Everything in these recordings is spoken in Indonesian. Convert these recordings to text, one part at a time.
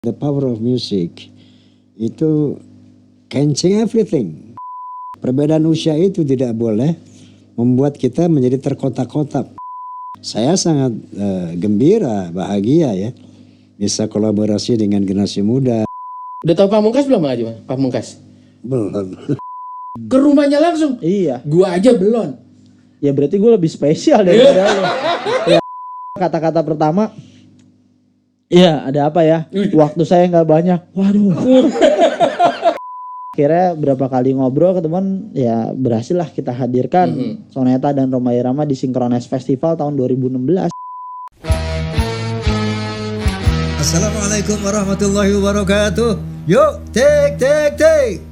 The power of music itu can change everything. Perbedaan usia itu tidak boleh membuat kita menjadi terkotak-kotak. Saya sangat gembira, bahagia ya bisa kolaborasi dengan generasi muda. Udah tahu Pamungkas belum aja, Mas? Pamungkas? Belum. Ke rumahnya langsung? Iya. Gua aja belum. Ya berarti gue lebih spesial daripada lo. Ya, kata-kata pertama, iya ada apa ya? Waktu saya nggak banyak. Waduh. Akhirnya berapa kali ngobrol ke teman, ya berhasil lah kita hadirkan Soneta dan Rhoma Irama di Synchronize Festival tahun 2016. Assalamualaikum warahmatullahi wabarakatuh. Yuk, take.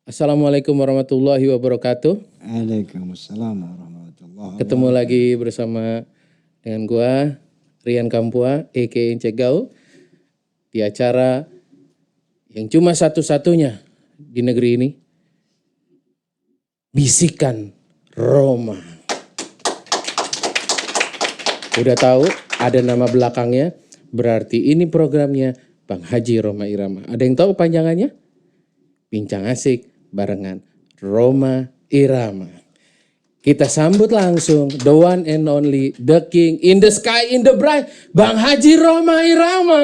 Assalamualaikum warahmatullahi wabarakatuh. Waalaikumsalam warahmatullahi wabarakatuh. Ketemu lagi bersama dengan gua Rian Kampua aka Encek Gaul di acara yang cuma satu-satunya di negeri ini, Bisikan Rhoma. Udah tahu ada nama belakangnya, berarti ini programnya Bang Haji Rhoma Irama. Ada yang tahu panjangannya? Bincang asik barengan Rhoma Irama. Kita sambut langsung the one and only, the king in the sky in the bright, Bang Haji Rhoma Irama.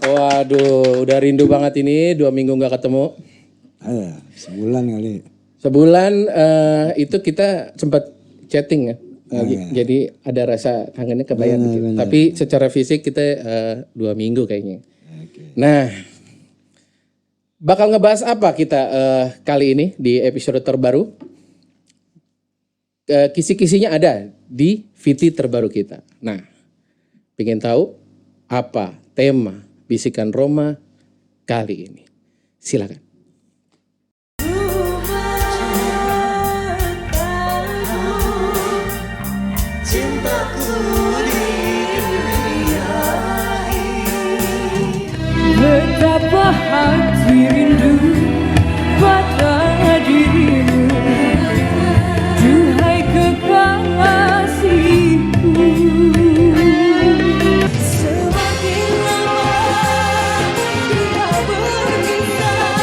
Waduh, udah rindu banget ini, 2 minggu gak ketemu. Sebulan kali. Sebulan itu kita sempat chatting ya. Jadi ada rasa kangennya kebayang dikit. Tapi secara fisik kita 2 minggu kayaknya. Nah, bakal ngebahas apa kita kali ini di episode terbaru? Kisi-kisinya ada di VT terbaru kita. Nah, pengen tahu apa tema Bisikan Rhoma kali ini? Silakan. Betapa hati rindu pada dirimu, duhai kekasihku. Semakin lama kita berpisah,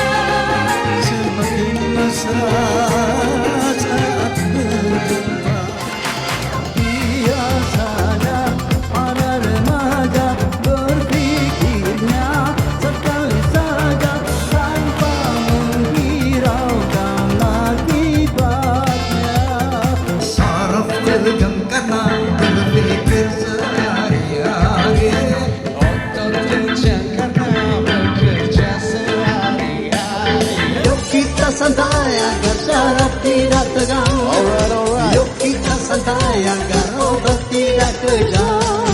Semakin mesra saat berjumpa. Biasanya para remaja berpikirnya sekali saja tanpa menghiraukan akibatnya. Saraf tegang karena berpikir sehari-hari. Otot kencang karena bekerja sehari-hari. Yuk kita santai agar saraf tidak tegang. Yuk kita santai agar otot tidak kejang.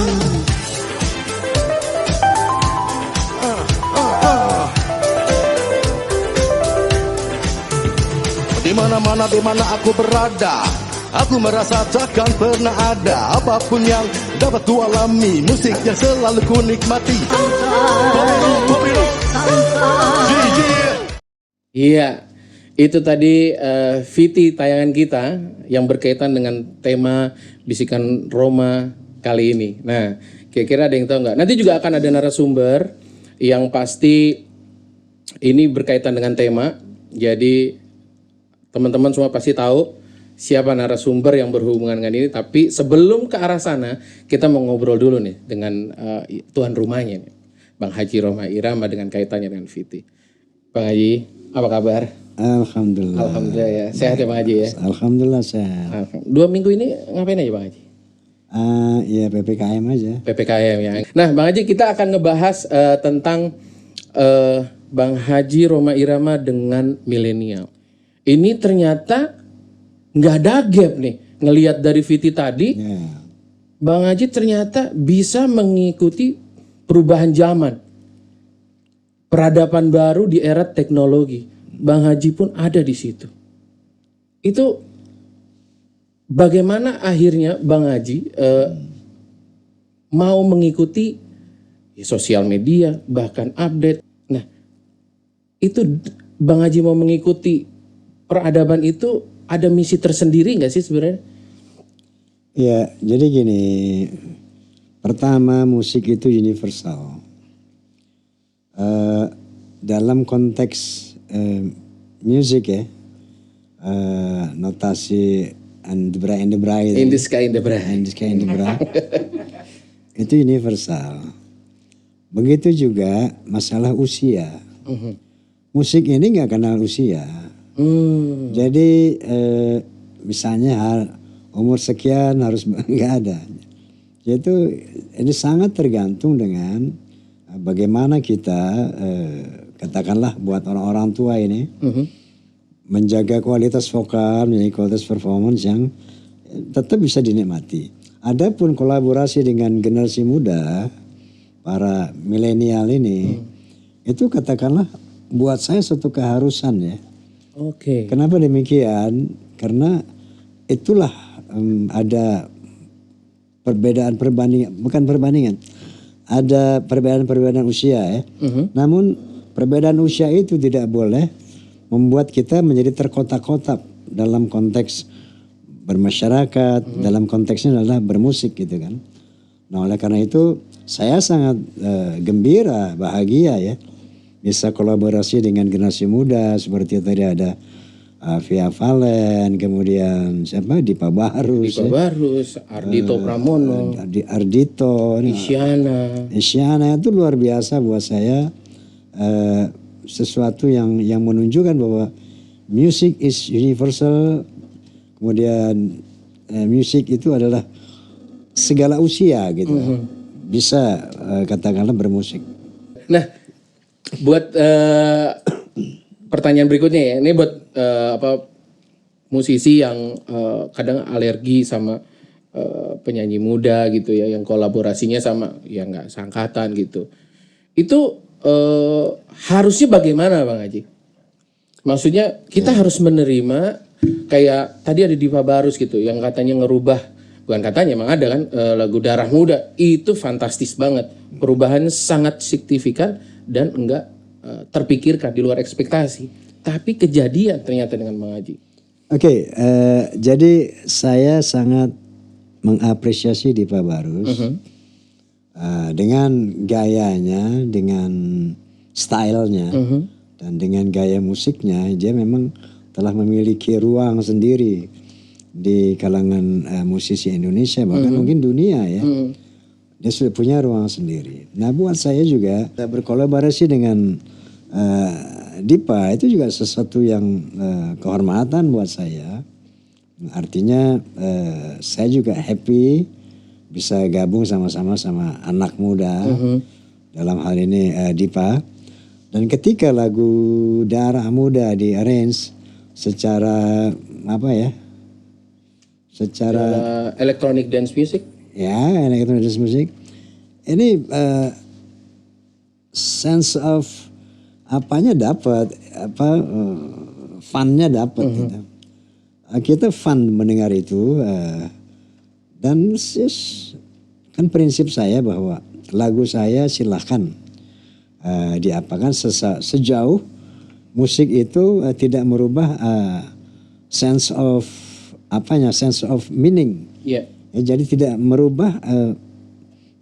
Di mana aku berada, aku merasa takkan pernah ada apapun yang dapat ku alami, musik yang selalu ku nikmati. Iya, itu tadi VT tayangan kita yang berkaitan dengan tema Bisikan Rhoma kali ini. Nah, kira-kira ada yang tahu nggak? Nanti juga akan ada narasumber yang pasti ini berkaitan dengan tema. Jadi teman-teman semua pasti tahu siapa narasumber yang berhubungan dengan ini. Tapi sebelum ke arah sana, kita mau ngobrol dulu nih dengan tuan rumahnya, nih, Bang Haji Rhoma Irama dengan kaitannya dengan VT. Bang Haji, apa kabar? Alhamdulillah. Alhamdulillah ya, sehat ya Bang Haji ya? Alhamdulillah sehat. 2 minggu ini ngapain aja Bang Haji? Ya PPKM aja. PPKM ya. Nah Bang Haji, kita akan ngebahas tentang Bang Haji Rhoma Irama dengan milenial. Ini ternyata nggak ada gap nih. Ngelihat dari VT tadi, Bang Haji ternyata bisa mengikuti perubahan zaman. Peradaban baru di era teknologi. Bang Haji pun ada di situ. Itu bagaimana akhirnya Bang Haji mau mengikuti sosial media, bahkan update. Nah, itu Bang Haji mau mengikuti peradaban itu ada misi tersendiri nggak sih sebenarnya? Ya, jadi gini. Pertama, musik itu universal. Dalam konteks musik ya, notasi and the Braille, In the Sky in the Braille. and the Sky and the Braille, itu universal. Begitu juga masalah usia. Musik ini nggak kenal usia. Jadi misalnya umur sekian harus nggak ada. Itu ini sangat tergantung dengan bagaimana kita katakanlah buat orang-orang tua ini menjaga kualitas vokal, menjaga kualitas performance yang tetap bisa dinikmati. Adapun kolaborasi dengan generasi muda, para milenial ini, itu katakanlah buat saya suatu keharusan ya. Oke. Kenapa demikian? Karena itulah ada bukan perbandingan, ada perbedaan usia ya. Namun perbedaan usia itu tidak boleh membuat kita menjadi terkotak-kotak dalam konteks bermasyarakat, dalam konteksnya adalah bermusik gitu kan. Nah oleh karena itu saya sangat gembira, bahagia ya bisa kolaborasi dengan generasi muda seperti tadi ada Via Valen, kemudian siapa Dipa Barus, Ardhito Pramono, Ardhito, Isyana itu luar biasa buat saya, sesuatu yang menunjukkan bahwa music is universal, kemudian music itu adalah segala usia gitu, bisa katakanlah bermusik. Nah, buat pertanyaan berikutnya ya, ini buat musisi yang kadang alergi sama penyanyi muda gitu ya, yang kolaborasinya sama yang nggak seangkatan gitu. Itu harusnya bagaimana Bang Haji? Maksudnya kita harus menerima kayak tadi ada Dipa Barus gitu, yang katanya ngerubah, bukan katanya emang ada kan lagu Darah Muda itu fantastis banget, perubahan sangat signifikan dan enggak terpikirkan di luar ekspektasi, tapi kejadian ternyata dengan Bang Haji. Oke, jadi saya sangat mengapresiasi Dipa Barus dengan gayanya, dengan stylenya, dan dengan gaya musiknya, dia memang telah memiliki ruang sendiri di kalangan musisi Indonesia, bahkan mungkin dunia ya. Dia sudah punya ruang sendiri. Nah buat saya juga berkolaborasi dengan Dipa itu juga sesuatu yang kehormatan buat saya. Artinya saya juga happy bisa gabung sama-sama sama anak muda, dalam hal ini Dipa. Dan ketika lagu Darah Muda di arrange secara apa ya? Secara electronic dance music. Ya, electronic dance music. Ini sense of apanya dapat, funnya dapat gitu. Kita fun mendengar itu, dan kan prinsip saya bahwa lagu saya silahkan diapakan sejauh musik itu tidak merubah sense of meaning. Yeah. Ya, jadi tidak merubah,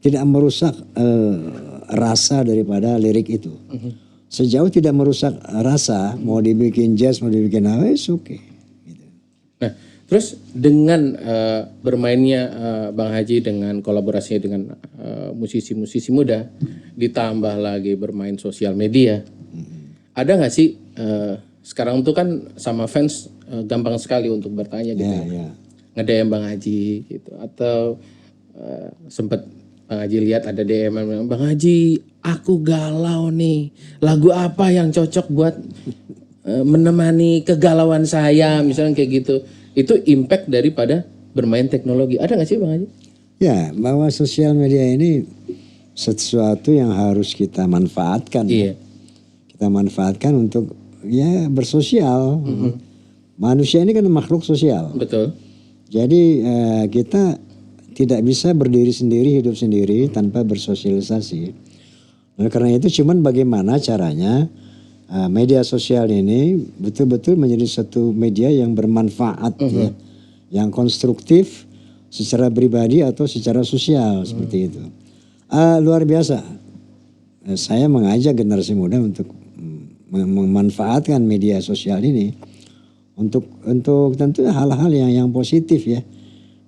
tidak merusak rasa daripada lirik itu. Sejauh tidak merusak rasa, mau dibikin jazz, mau dibikin apa, oke. Gitu. Nah, terus dengan bermainnya Bang Haji dengan kolaborasinya dengan musisi-musisi muda, ditambah lagi bermain sosial media, ada nggak sih sekarang tuh kan sama fans gampang sekali untuk bertanya gitu, nge-DM Bang Haji gitu, atau sempet Bang Haji lihat ada DM yang bilang, Bang Haji, aku galau nih, lagu apa yang cocok buat menemani kegalauan saya, misalnya kayak gitu. Itu impact daripada bermain teknologi. Ada nggak sih Bang Haji? Ya, bahwa sosial media ini sesuatu yang harus kita manfaatkan. Iya. Kita manfaatkan untuk ya bersosial. Manusia ini kan makhluk sosial. Betul. Jadi kita tidak bisa berdiri sendiri, hidup sendiri tanpa bersosialisasi. Oleh karena itu cuman bagaimana caranya media sosial ini betul-betul menjadi satu media yang bermanfaat ya, yang konstruktif secara pribadi atau secara sosial seperti itu. Luar biasa. Saya mengajak generasi muda untuk memanfaatkan media sosial ini untuk tentu hal-hal yang positif ya,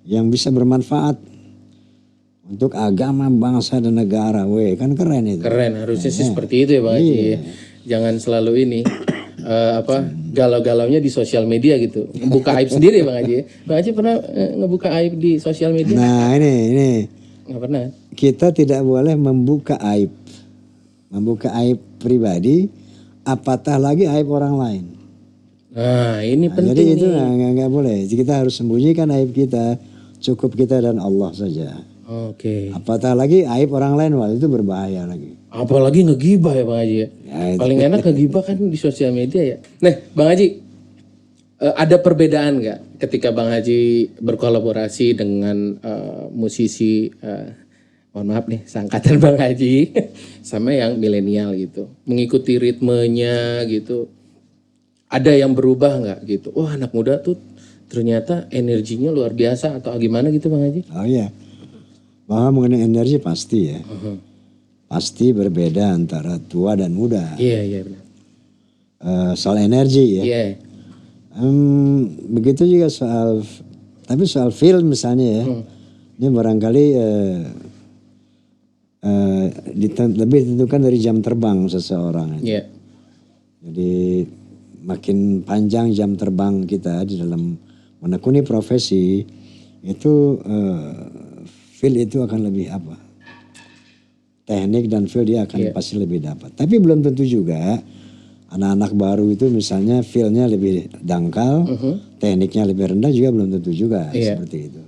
yang bisa bermanfaat untuk agama, bangsa dan negara. Kan keren itu. Keren, harusnya sih seperti itu ya Bang Haji. Jangan selalu ini galau-galaunya di sosial media gitu. Buka aib sendiri Bang Haji. Bang Haji pernah ngebuka aib di sosial media? Nah ini Nggak pernah. kita tidak boleh membuka aib pribadi, apatah lagi aib orang lain. Nah ini penting Jadi itu nih. nggak boleh. Kita harus sembunyikan aib kita, cukup kita dan Allah saja. Oke. Apatah lagi aib orang lain, wah itu berbahaya lagi. Apalagi ngegibah ya Bang Haji ya. itu. Paling enak ngegibah kan di sosial media ya. Nah Bang Haji, ada perbedaan nggak ketika Bang Haji berkolaborasi dengan musisi, mohon maaf nih, seangkatan Bang Haji sama yang milenial gitu, mengikuti ritmenya gitu. Ada yang berubah nggak gitu? Wah anak muda tuh ternyata energinya luar biasa atau gimana gitu Bang Haji? Oh iya, bahwa mengenai energi pasti ya, pasti berbeda antara tua dan muda. Iya benar. Soal energi ya. Iya. Begitu juga tapi soal film misalnya ya, ini barangkali lebih ditentukan dari jam terbang seseorang. Iya. Jadi makin panjang jam terbang kita di dalam menekuni profesi itu feel itu akan lebih apa? Teknik dan feel dia akan pasti lebih dapat. Tapi belum tentu juga anak-anak baru itu misalnya feel-nya lebih dangkal, tekniknya lebih rendah juga belum tentu juga seperti itu.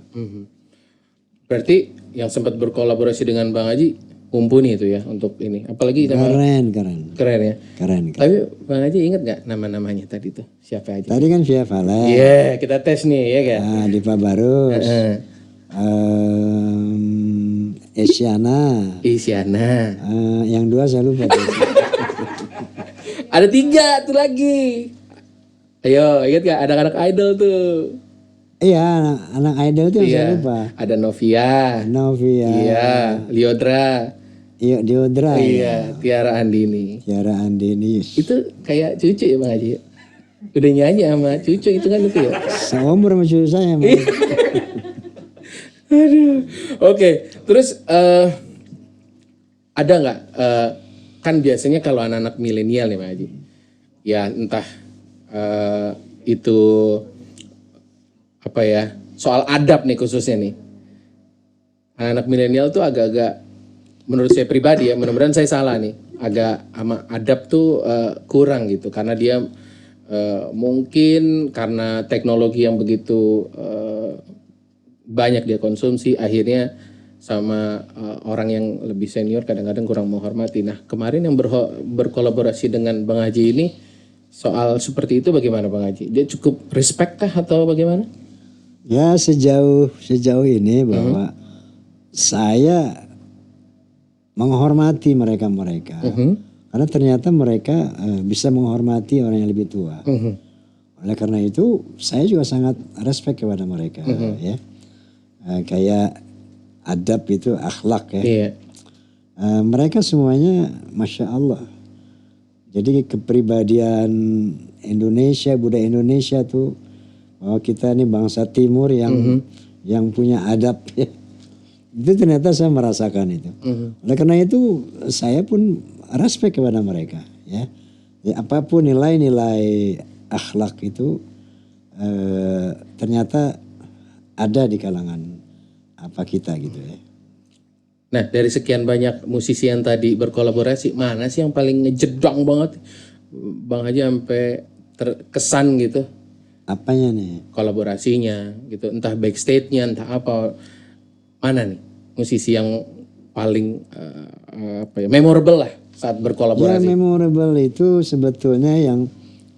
Berarti yang sempat berkolaborasi dengan Bang Haji mumpuni itu ya untuk ini. Apalagi sama Keren. keren ya. Keren. Tapi Bang Haji ingat nggak nama-namanya tadi tuh? Siapa aja? Tadi kan Via Valen, Iya, kita tes nih ya kan. Dipa Barus, Isyana. yang dua saya lupa. Ada 3 tuh lagi. Ayo, ingat gak? Ada anak idol tuh. Iya, anak idol itu yang saya lupa. Ada Novia. Novia, Iya, Liodra. iya Diodra, Iya, Tiara Andini. Tiara Andini. Itu kayak cucu ya Bang Haji? Udah nyanyi sama cucu itu kan itu ya? Seumur sama cucu saya. Mas. Aduh. Oke, terus ada nggak? Kan biasanya kalau anak-anak milenial nih Bang Haji, ya entah itu apa ya, soal adab nih khususnya nih. Anak-anak milenial tuh agak-agak, menurut saya pribadi ya, mudah-mudahan saya salah nih, agak sama adab tuh kurang gitu, karena dia mungkin karena teknologi yang begitu banyak dia konsumsi, akhirnya sama orang yang lebih senior kadang-kadang kurang menghormati. Nah kemarin yang berkolaborasi dengan Bang Haji ini soal seperti itu bagaimana Bang Haji? Dia cukup respect kah atau bagaimana? Ya sejauh ini bahwa saya menghormati mereka, karena ternyata mereka bisa menghormati orang yang lebih tua. Oleh karena itu saya juga sangat respect kepada mereka, ya. Kayak adab itu akhlak ya. Iya. Mereka semuanya masya Allah. Jadi kepribadian Indonesia, budaya Indonesia tuh, bahwa kita ini bangsa Timur yang punya adab ya. Itu ternyata saya merasakan itu. Oleh karena itu saya pun respect kepada mereka ya. Apapun nilai-nilai akhlak itu ternyata ada di kalangan kita gitu ya. Nah dari sekian banyak musisi yang tadi berkolaborasi, mana sih yang paling ngejedang banget Bang Haji sampai terkesan gitu? Apanya nih? Kolaborasinya gitu, entah backstage-nya, entah apa. Mana nih musisi yang paling memorable lah saat Ya berkolaborasi? memorable itu sebetulnya yang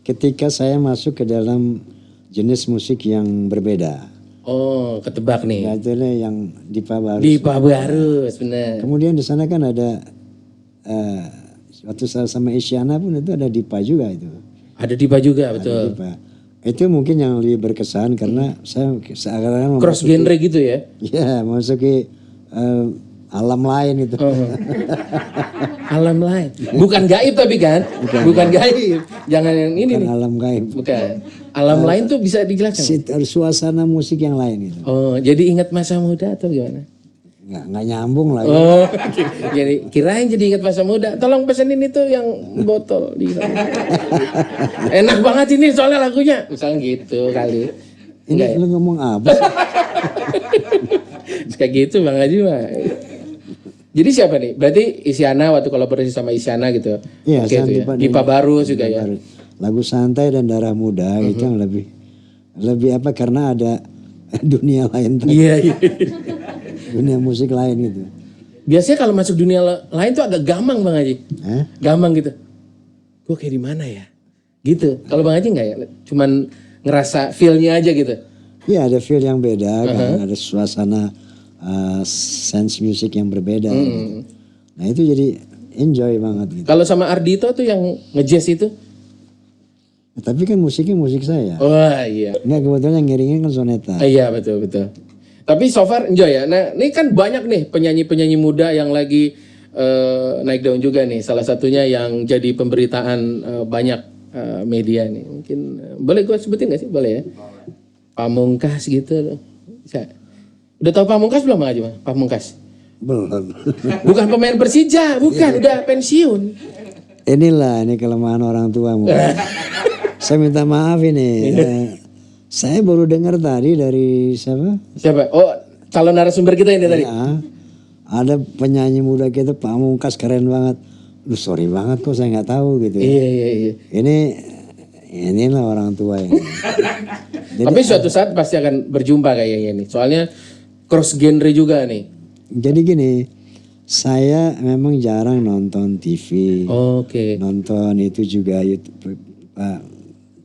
ketika saya masuk ke dalam jenis musik yang berbeda. Oh, ketebak nih. Ya, itu yang Dipa Barus. Dipa Barus, bener. Kemudian di sana kan ada Waktu saya sama Isyana pun itu ada Dipa juga itu. Ada Dipa juga, Ada betul. Dipa. Itu mungkin yang lebih berkesan karena saya seakan-akan Cross genre gitu ya. ya memasuki alam lain itu. Alam lain. Bukan gaib tapi kan? Bukan gaib. Jangan yang ini nih. Alam gaib. Bukan. Alam lain tuh bisa dijelaskan. Suasana musik yang lain itu. Oh, jadi ingat masa muda atau gimana? Nggak nyambung lah. Oh, jadi kirain jadi ingat masa muda. Tolong pesenin itu yang botol di sana. Enak banget ini soalnya lagunya. Misalnya gitu kali. Ini lu ngomong apa sih? Kayak gitu Bang Haji mah. Jadi siapa nih? Berarti Isyana waktu kolaborasi sama Isyana gitu. Iya, Oke, itu ya. Dipa Barus juga ya. Lagu Santai dan Darah Muda itu yang lebih apa karena ada dunia lain tadi. Iya, iya. Dunia musik lain gitu. Biasanya kalau masuk dunia lain tuh agak gamang Bang Haji. Gamang gitu. Gue kayak di mana ya? Gitu. Kalau Bang Haji enggak ya? Cuman ngerasa feel-nya aja gitu. Iya, ada feel yang beda kan, ada suasana sense musik yang berbeda. Gitu. Nah, itu jadi enjoy banget gitu. Kalau sama Ardito tuh yang nge-jazz itu? Tapi kan musiknya musik saya. Wah, iya. Enggak, kebetulan yang ngiringin kan Soneta. Iya, betul. Tapi so far enjoy ya. Nah, ini kan banyak nih penyanyi-penyanyi muda yang lagi naik daun juga nih. Salah satunya yang jadi pemberitaan banyak media nih. Mungkin boleh gue sebutin gak sih? Boleh ya? Pamungkas gitu. Bisa. Udah tahu Pamungkas belum aja, Pamungkas? Belum. Bukan pemain Persija, bukan, udah pensiun. Ini kelemahan orang tua. Saya minta maaf ini. Saya baru dengar tadi dari siapa? Siapa? Oh, calon narasumber kita ini tadi. Ya, ada penyanyi muda kita Pamungkas keren banget. Lu sorry banget kok saya nggak tahu gitu. Iya. Inilah orang tua ini. Tapi suatu saat pasti akan berjumpa kayaknya nih. Soalnya cross genre juga nih. Jadi gini, saya memang jarang nonton TV. Oke. Nonton itu juga YouTube.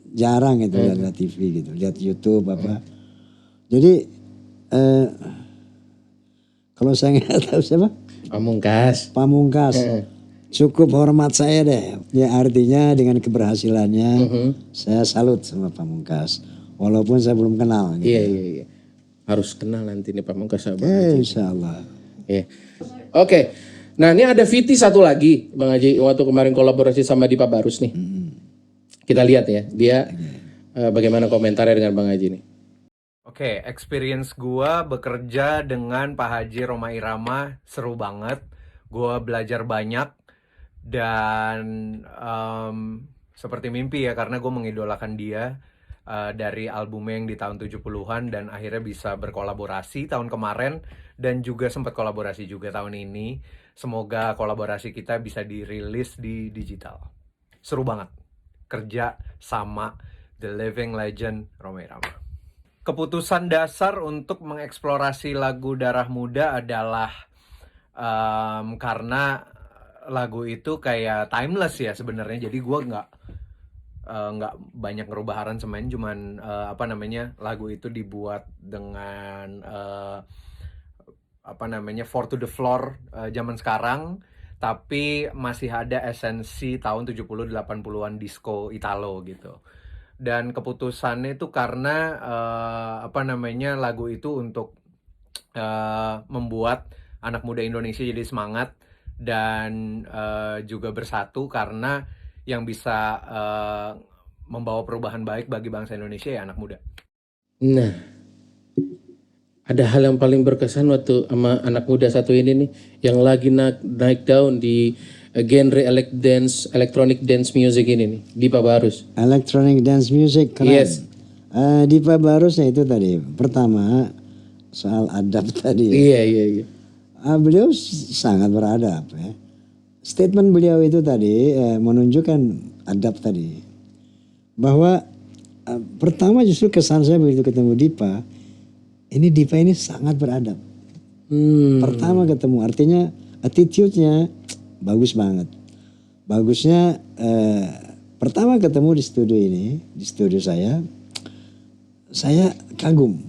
Jarang itu lihat TV gitu, lihat YouTube apa. Jadi kalau saya nggak tahu siapa? Pamungkas. Cukup hormat saya deh. Ya artinya dengan keberhasilannya saya salut sama Pamungkas. Walaupun saya belum kenal. Gitu. Iya. Harus kenal nanti nih Pamungkas sama Bang Haji. Insya Allah. Iya. Oke. Nah ini ada Viti satu lagi Bang Haji. Waktu kemarin kolaborasi sama Dipa Barus nih. Kita lihat ya. Dia bagaimana komentarnya dengan Bang Haji nih. Oke, experience gua bekerja dengan Pak Haji Rhoma Irama seru banget. Gua belajar banyak dan seperti mimpi ya karena gue mengidolakan dia dari albumnya yang di tahun 70-an dan akhirnya bisa berkolaborasi tahun kemarin dan juga sempat kolaborasi juga tahun ini. Semoga kolaborasi kita bisa dirilis di digital. Seru banget kerja sama The Living Legend Rhoma Irama. Keputusan dasar untuk mengeksplorasi lagu Darah Muda adalah karena lagu itu kayak timeless ya sebenarnya. Jadi gue nggak banyak ngerubah aransemen, cuman lagu itu dibuat dengan four to the floor zaman sekarang, tapi masih ada esensi tahun 70-80-an disco Italo gitu. Dan keputusannya itu karena lagu itu untuk membuat anak muda Indonesia jadi semangat dan juga bersatu karena yang bisa membawa perubahan baik bagi bangsa Indonesia ya anak muda. Nah, ada hal yang paling berkesan waktu sama anak muda satu ini nih yang lagi naik daun di genre electronic dance music ini nih, Dipa Barus. Electronic dance music keren. Yes. Dipa Barus ya itu tadi. Pertama soal adab tadi. Iya. Beliau sangat beradab ya. Statement beliau itu tadi menunjukkan adab tadi. Bahwa pertama justru kesan saya begitu ketemu Dipa. Dipa ini sangat beradab. Pertama ketemu artinya attitude-nya bagus banget. Bagusnya pertama ketemu di studio saya kagum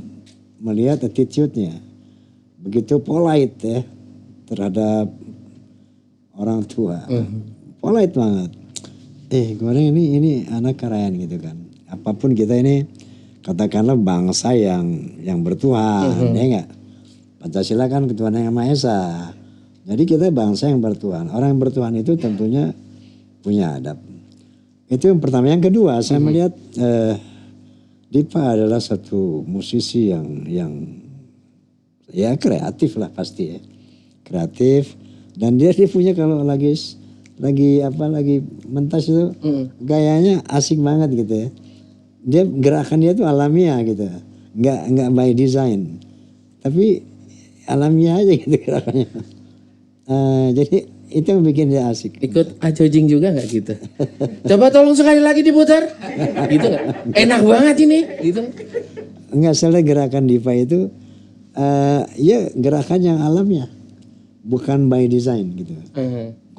melihat attitude-nya. Begitu polite ya terhadap orang tua. polite banget. Goreng ini anak keren gitu kan. Apapun kita ini katakanlah bangsa yang bertuhan, ya enggak? Pancasila kan ketuhanan yang Maha Esa. Jadi kita bangsa yang bertuhan. Orang yang bertuhan itu tentunya punya adab. Itu yang pertama. Yang kedua, saya melihat Dipa adalah satu musisi yang ya kreatif lah pasti ya. Kreatif, dan dia punya kalau lagi mentas itu gayanya asik banget gitu ya. Dia gerakan dia tuh alamiah gitu. Enggak by design. Tapi alamiah aja gitu gerakannya. Jadi itu yang bikin dia asik. Ikut ajojing juga nggak gitu? Coba tolong sekali lagi diputar. Gitu nggak? Enak banget ini. Gitu. Enggak, salah gerakan Dipa itu ya gerakan yang alamiah. Bukan by design gitu.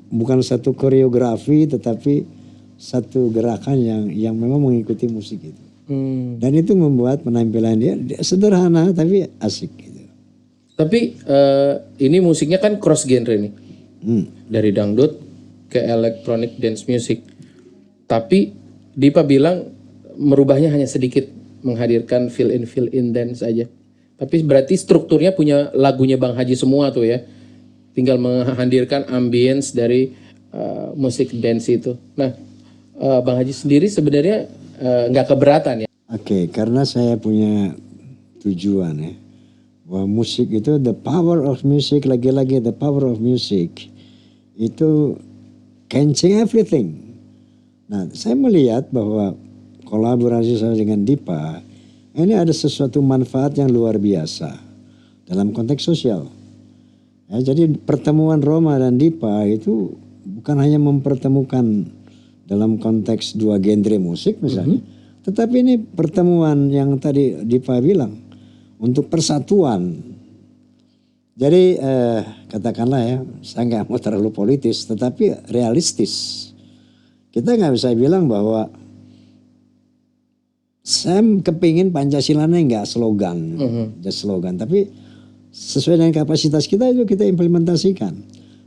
Bukan satu koreografi tetapi satu gerakan yang memang mengikuti musik itu. Dan itu membuat penampilan dia sederhana tapi asik gitu. Tapi ini musiknya kan cross genre nih. Dari dangdut ke electronic dance music. Tapi Dipa bilang merubahnya hanya sedikit, menghadirkan fill in dance aja. Tapi berarti strukturnya punya lagunya Bang Haji semua tuh ya. Tinggal menghadirkan ambience dari musik dance itu. Nah, Bang Haji sendiri sebenarnya nggak keberatan ya? Oke, karena saya punya tujuan ya. Bahwa musik itu the power of music, lagi-lagi the power of music itu can change everything. Nah, saya melihat bahwa kolaborasi saya dengan Dipa ini ada sesuatu manfaat yang luar biasa dalam konteks sosial. Ya, jadi pertemuan Roma dan Dipa itu bukan hanya mempertemukan dalam konteks dua genre musik misalnya, tetapi ini pertemuan yang tadi Dipa bilang untuk persatuan. Jadi katakanlah ya, saya nggak mau terlalu politis, tetapi realistis. Kita nggak bisa bilang bahwa saya kepingin Pancasila ini nggak slogan, just slogan, tapi sesuai dengan kapasitas kita itu kita implementasikan.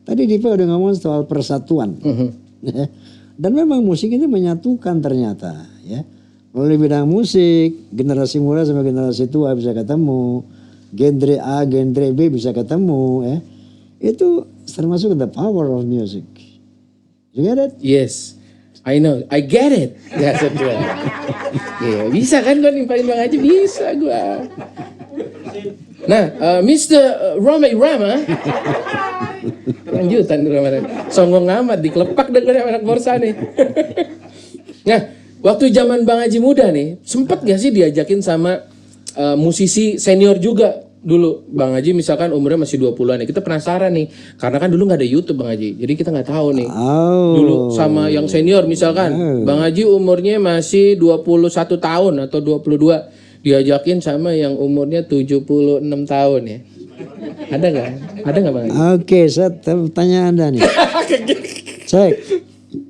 Tadi Dipa udah ngomong soal persatuan, dan memang musik ini menyatukan ternyata, ya. Melalui bidang musik, generasi muda sama generasi tua bisa ketemu, genre A, genre B bisa ketemu, ya. Itu termasuk the power of music. You get it? Yes, I know, I get it. Ya sesuai. Yeah, bisa kan gue nimpain Bang Haji, bisa gue. Nah, Mr. Roma Irama, lanjutan Roma, songong amat dikelepak dengan anak borsa nih. Nah, waktu zaman Bang Haji muda nih, sempet gak sih diajakin sama musisi senior juga dulu? Bang Haji misalkan umurnya masih 20-an nih, kita penasaran nih, karena kan dulu gak ada YouTube Bang Haji, jadi kita gak tahu nih. Dulu sama yang senior misalkan, Bang Haji umurnya masih 21 tahun atau 22, diajakin sama yang umurnya 76 tahun ya. Ada nggak? Ada nggak Bang Haji? Oke, saya tanya Anda nih. Cek,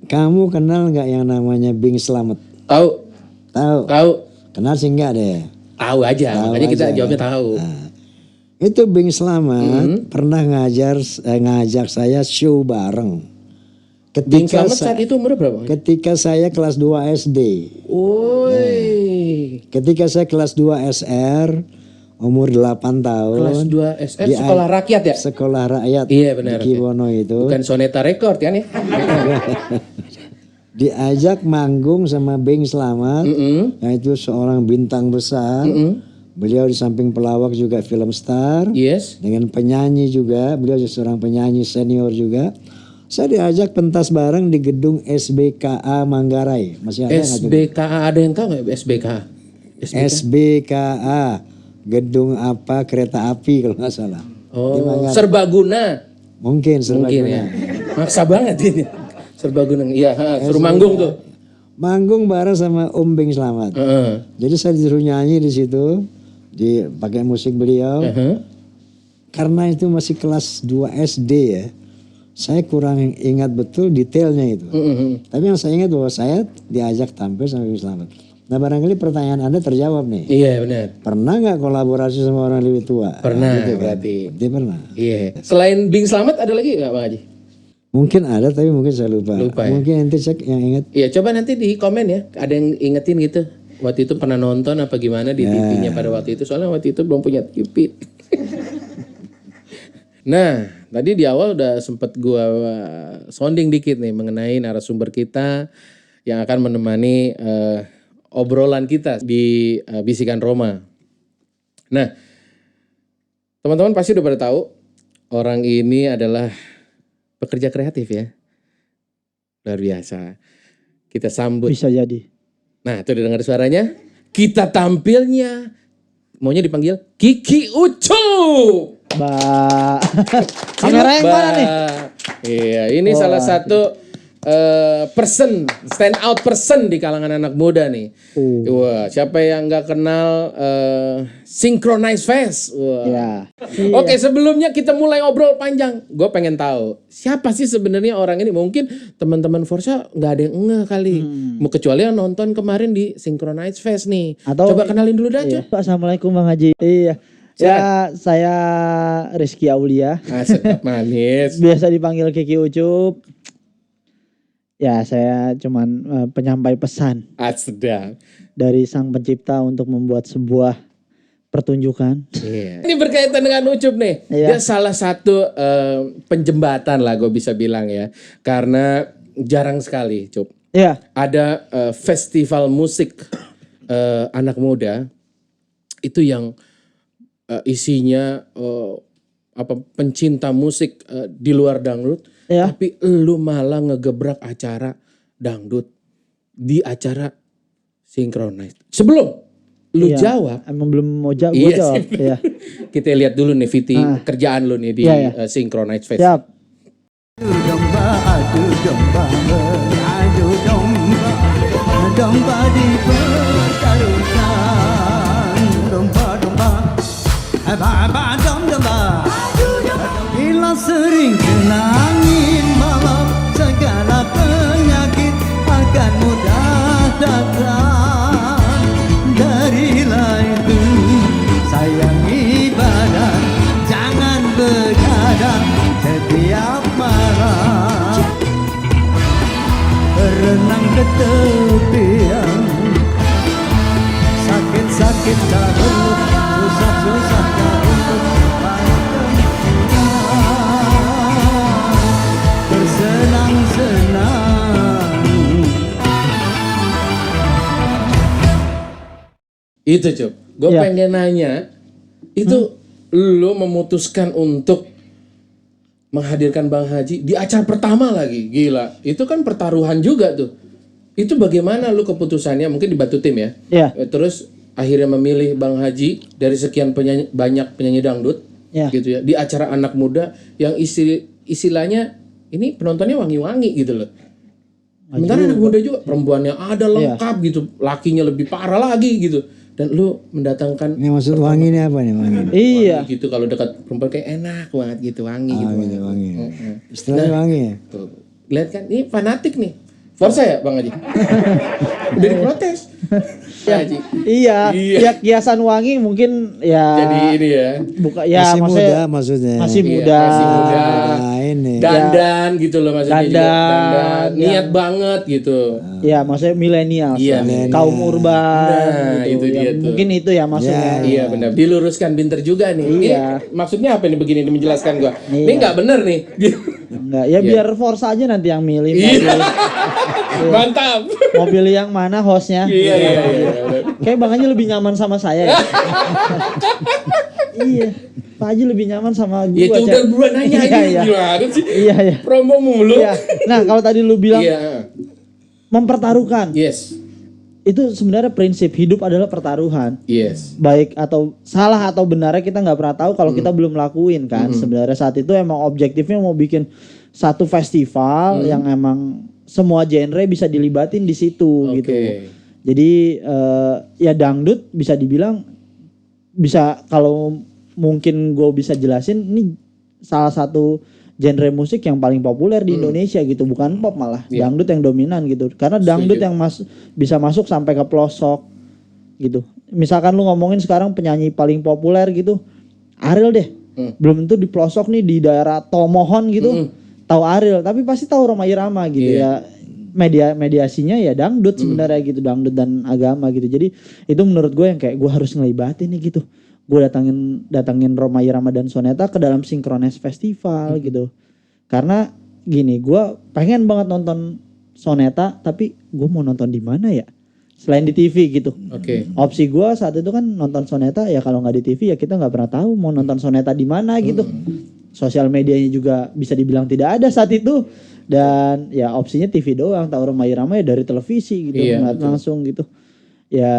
kamu kenal nggak yang namanya Bing Slamet? Tahu. Tahu. Tahu. Kenal sih nggak deh. Tahu aja, makanya kita jawabnya tahu. Nah, itu Bing Slamet pernah ngajak saya show bareng. Bing Slamet saat itu umurnya berapa? Ketika saya kelas 2 SD. Ketika saya kelas 2 SR, umur 8 tahun. Kelas 2 SR sekolah rakyat ya? Sekolah rakyat. Iya benar. Di Kibono itu. Bukan Soneta Record ya nih. Diajak manggung sama Bing Slamet, yaitu seorang bintang besar. Beliau di samping pelawak juga film star. Yes. Dengan penyanyi juga, beliau seorang penyanyi senior juga. Saya diajak pentas bareng di gedung SBKA Manggarai. Masih ada nggak? SBKA, ada yang tahu nggak SBKA? SBKA, gedung apa kereta api kalau nggak salah. Oh, Serbaguna. Mungkin Serbaguna. Ya. Maksa banget ini. Serbaguna, iya. Suruh manggung tuh. Manggung bareng sama Om Bing Slamet. Jadi saya disuruh nyanyi di situ, dipakai musik beliau. Karena itu masih kelas 2 SD ya. Saya kurang ingat betul detailnya itu. Tapi yang saya ingat bahwa saya diajak tampil sama Bing Slamet. Nah barangkali pertanyaan Anda terjawab nih. Iya benar. Pernah nggak kolaborasi sama orang lebih tua? Pernah gitu kan? berarti. Dia pernah. Iya. Selain Bing Slamet ada lagi nggak Bang Haji? Mungkin ada tapi mungkin saya lupa. Lupa ya? Mungkin ente cek yang ingat. Iya, coba nanti di komen ya. Ada yang ingetin gitu. Waktu itu pernah nonton apa gimana di TV-nya pada waktu itu. Soalnya waktu itu belum punya TV. Nah, tadi di awal udah sempet gua sounding dikit nih mengenai narasumber kita yang akan menemani obrolan kita di Bisikan Roma. Nah, teman-teman pasti udah pada tahu orang ini adalah pekerja kreatif ya. Luar biasa. Kita sambut. Bisa jadi. Nah, itu udah dengar suaranya. Kita tampilnya. Maunya dipanggil Kiki Ucup. Mbak. Kamera yang mana nih? Iya, ini salah satu stand out person di kalangan anak muda nih. Wah, siapa yang nggak kenal Synchronize Fest? Wah. Ya. Oke, sebelumnya kita mulai obrol panjang. Gue pengen tahu siapa sih sebenarnya orang ini. Mungkin teman-teman Forsa nggak ada yang ngeh kali. Mau kecuali yang nonton kemarin di Synchronize Fest nih. Atau Coba kenalin dulu dah, Iya. Cuk. Assalamualaikum Bang Haji. Iya. Ya, saya Rizky Aulia. Sedap manis. Biasa dipanggil Kiki Ucup. Ya, saya cuman penyampai pesan Sedap. dari Sang Pencipta untuk membuat sebuah pertunjukan. Iya. Ini berkaitan dengan Ucup nih. Dia Iya. salah satu penjembatan lah gue bisa bilang ya. Karena jarang sekali, Cup. Iya. Ada festival musik anak muda itu yang isinya pencinta musik di luar dangdut, Iya. tapi lu malah ngegebrak acara dangdut di acara Synchronize. Sebelum lu Iya. jawab, Emang belum mau jawab. Iya Jawab. sih. Iya. kita lihat dulu nih Viti kerjaan lu nih di Iya, iya. Synchronize Fest. Siap. Adu domba dipertaruhkan, domba bila sering kena angin malam, segala penyakit akan mudah datang. Darilah itu sayangi badan, jangan begadang setiap malam. Berenang ke tepian, sakit-sakit tak perlu, susah-susah tak untuk bersenang-senang. Itu Cup, gue Iya. pengen nanya, itu lu memutuskan untuk menghadirkan Bang Haji di acara pertama lagi, gila. Itu kan pertaruhan juga tuh. Itu bagaimana lu keputusannya? Mungkin di Batu Tim ya. Iya. Terus akhirnya memilih Bang Haji dari sekian banyak penyanyi dangdut, Iya. gitu ya, di acara anak muda yang istilahnya ini penontonnya wangi-wangi gitu loh. Sementara anak muda juga perempuannya ada lengkap gitu, lakinya lebih parah lagi gitu. Dan lu mendatangkan Ini maksud wangi ini apa nih wangi? Iya. wangi gitu, kalau dekat perempuan kayak enak banget gitu, wangi gitu. Gitu, wangi. Istilahnya wangi ya. Tuh, lihat kan, ini fanatik nih. Forsa ya Bang Haji? Udah diprotes. Haji. Iya. Iya. Ya kiasan wangi mungkin ya. Jadi ini ya. Buka ya Masih maksudnya muda maksudnya. masih Iya, muda. masih muda. Nah, ini. Dandan gitu loh maksudnya. juga. Dandan, Niat banget gitu. Ya maksudnya milenial. Iya, Kaum urban. Nah, itu Ya, dia tuh. mungkin itu ya maksudnya. Iya benar, diluruskan pinter juga nih. Iya. Ini maksudnya apa nih begini menjelaskan gua? Ini Iya. nggak bener nih. Enggak, ya biar Force aja nanti yang milih. Iya. Mantap. Mau pilih yang mana hostnya? Iya iya iya. Kayak Bang Haji lebih nyaman sama saya ya. Iya. Pak Haji lebih nyaman sama gue. Ya itu udah buruan nanya Iya, ini iya. gimana sih? Iya, iya. Promo mulu. Iya. Nah, kalau tadi lu bilang Iya. mempertaruhkan, Yes. itu sebenarnya prinsip hidup adalah pertaruhan. Yes. Baik atau salah atau benarnya kita nggak pernah tahu kalau kita belum lakuin kan. Sebenarnya saat itu emang objektifnya mau bikin satu festival yang emang semua genre bisa dilibatin di situ Oke. gitu. Jadi ya dangdut bisa dibilang bisa, kalau mungkin gue bisa jelasin, ini salah satu genre musik yang paling populer di Indonesia gitu, bukan pop malah, Iya. dangdut yang dominan gitu. Karena dangdut Setuju. yang bisa masuk sampai ke pelosok gitu. Misalkan lu ngomongin sekarang penyanyi paling populer gitu, Ariel deh, belum tentu di pelosok nih di daerah Tomohon gitu, tahu Ariel, tapi pasti tahu Rhoma Irama gitu ya. Mediasinya ya dangdut sebenarnya gitu, dangdut dan agama gitu. Jadi itu menurut gue yang kayak gue harus ngelibatin nih gitu. Gue datangin Rhoma Irama dan Soneta ke dalam Synchronize Festival gitu. Karena gini, gue pengen banget nonton Soneta, tapi gue mau nonton di mana ya? Selain di TV gitu. Oke. Opsi gue saat itu kan nonton Soneta ya, kalau nggak di TV ya kita nggak pernah tahu mau nonton Soneta di mana gitu. Sosial medianya juga bisa dibilang tidak ada saat itu. Dan ya opsinya TV doang, tahu Rhoma Irama ya dari televisi gitu, ngeliat langsung gitu. Ya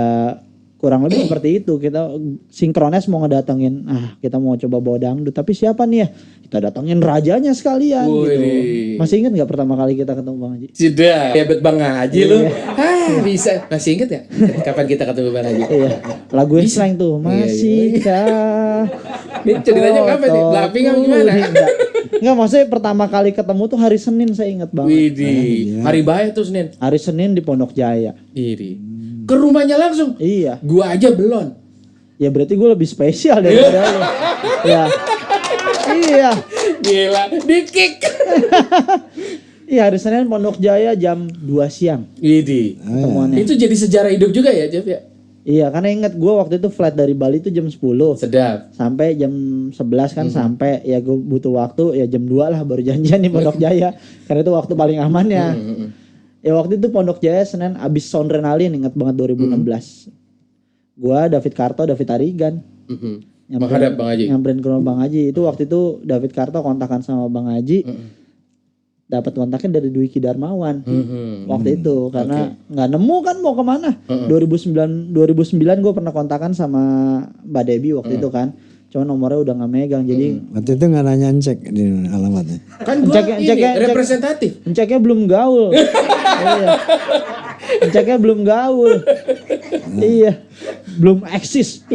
kurang lebih seperti itu. Kita Synchronize mau ngedatengin, kita mau coba bawa dangdut, tapi siapa nih ya? Kita datengin rajanya sekalian gitu. Masih ingat nggak pertama kali kita ketemu Bang Haji? Sudah, hebat Bang Haji lu. Bisa. Masih inget ya? Kapan kita ketemu Bang Haji? Iya. Lagu slang tuh, masihkah? Ini ceritanya kapan nih? Blapping apa gimana? Enggak, maksudnya pertama kali ketemu tuh hari Senin, saya ingat banget. Widih. Hari Baik tuh Senin. Hari Senin di Pondok Jaya. Iri. Ke rumahnya langsung. Iya. Gua aja belum. Ya berarti gue lebih spesial daripada lu. Ya. Iya. Gila, di-kick. Iya, hari Senin Pondok Jaya jam 2 siang. Widih. Ketemuannya. Itu jadi sejarah hidup juga ya, Jeff ya? Iya, karena ingat gue waktu itu flight dari Bali itu jam 10. Sedap. Sampai jam 11 kan sampai ya gue butuh waktu ya jam 2 lah baru janjian di Pondok Jaya. Karena itu waktu paling amannya. Ya waktu itu Pondok Jaya Senin abis Soundrenalin, ingat banget 2016. Gua David Karto, David Arigan. Menghadap Bang Haji. Nyamperin ke rumah Bang Haji. Itu waktu itu David Karto kontakan sama Bang Haji. Dapat kontaknya dari Dwiki Darmawan. Waktu itu karena nggak nemu kan mau kemana. 2009 gue pernah kontakan sama Mbak Debbie waktu itu kan. Cuma nomornya udah nggak megang jadi. Waktu itu nggak nanya cek di alamatnya. Kan gua representatif. Ceknya belum gaul. Iya. Ceknya belum gaul. Iya. Belum eksis.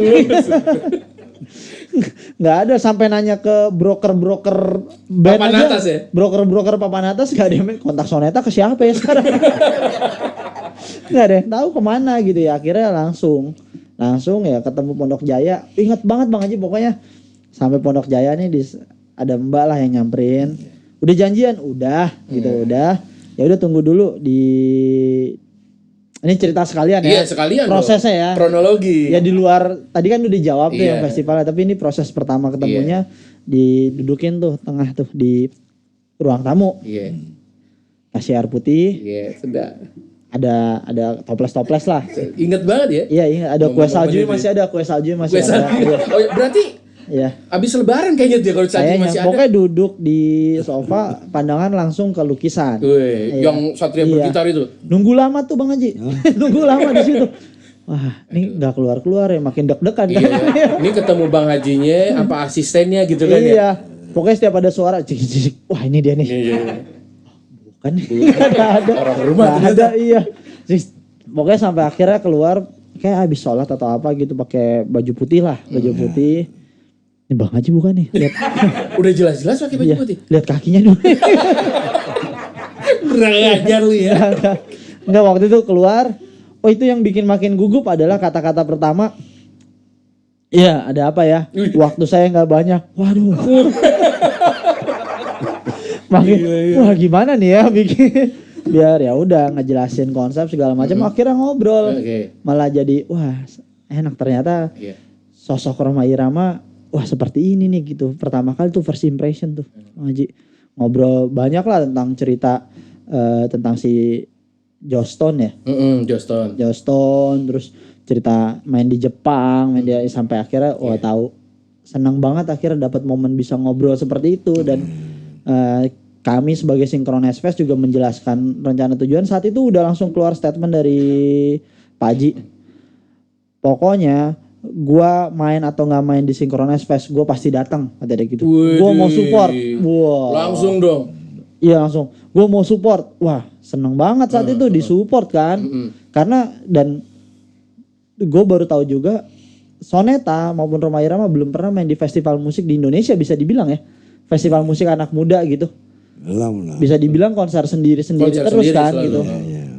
Nggak ada, sampai nanya ke broker-broker band Papan aja. atas ya? Broker-broker papan atas nggak ada yang kontak Soneta ke siapa ya sekarang. Nggak ada yang tahu kemana gitu ya. Akhirnya langsung ya ketemu Pondok Jaya. Ingat banget Bang Haji pokoknya sampai Pondok Jaya nih ada Mbak lah yang nyamperin. Udah janjian, udah gitu udah. Ya udah tunggu dulu ini cerita sekalian ya. Iya, sekalian prosesnya dong. ya. Kronologi. Ya di luar tadi kan udah dijawab tuh Iya. yang festivalnya, tapi ini proses pertama ketemunya didudukin tuh tengah tuh di ruang tamu. Iya. Kasih air putih, Iya, sudah. ada toples lah. Ingat banget ya? Iya, ingat ada kue Ngomong-ngomong salju ini. masih ada, kue salju masih Kue ada. salju. Iya. Oh, berarti Iya. abis lebaran kayaknya dia kalau salju Kayaknya masih ada. pokoknya duduk di sofa, pandangan langsung ke lukisan. Wih, Iya. yang Satria Iya. bergitar itu. Nunggu lama tuh Bang Haji. Nunggu lama di situ. Wah, ini nggak keluar ya, makin deg-degan kan. Iya. Ini ketemu Bang Hajinya apa asistennya gitu kan ya? Iya. Pokoknya setiap ada suara cik. Wah, ini dia nih. Iya. Kan nggak ada. Orang rumah Nggak ada, iya. Terus, pokoknya sampai akhirnya keluar kayak habis sholat atau apa gitu pakai baju putih lah, baju putih. Ini Bang Haji bukan nih? Lihat. Udah jelas-jelas pakai baju Iya, putih. lihat kakinya dulu. Kurang ajar lu ya. Enggak, waktu itu keluar. Oh, itu yang bikin makin gugup adalah kata-kata pertama. Iya, ada apa ya? Waktu saya nggak banyak. Waduh. Makin, wah gimana nih ya bikin. Biar ya udah ngejelasin konsep segala macam. Akhirnya ngobrol. Oke. Malah jadi wah enak ternyata. Iya. Sosok Rhoma Irama, wah seperti ini nih gitu. Pertama kali tuh first impression tuh, Bang Haji. Ngobrol banyak lah tentang cerita tentang si Joston ya. Joston. Joston, terus cerita main di Jepang, main dia sampai akhirnya wah tahu. Senang banget akhirnya dapat momen bisa ngobrol seperti itu dan kami sebagai Synchronize Fest juga menjelaskan rencana tujuan. Saat itu udah langsung keluar statement dari Pak Haji. Pokoknya gua main atau nggak main di Synchronize Fest, gua pasti datang kata dia gitu. Gua mau support. Wah. Langsung dong. Iya langsung. Gua mau support. Wah seneng banget saat itu disupport kan. Karena dan gue baru tahu juga Soneta maupun Rhoma Irama belum pernah main di festival musik di Indonesia bisa dibilang ya. Festival musik anak muda gitu. Belum lah. Bisa dibilang konser sendiri-sendiri Konser terus sendiri kan selalu, gitu.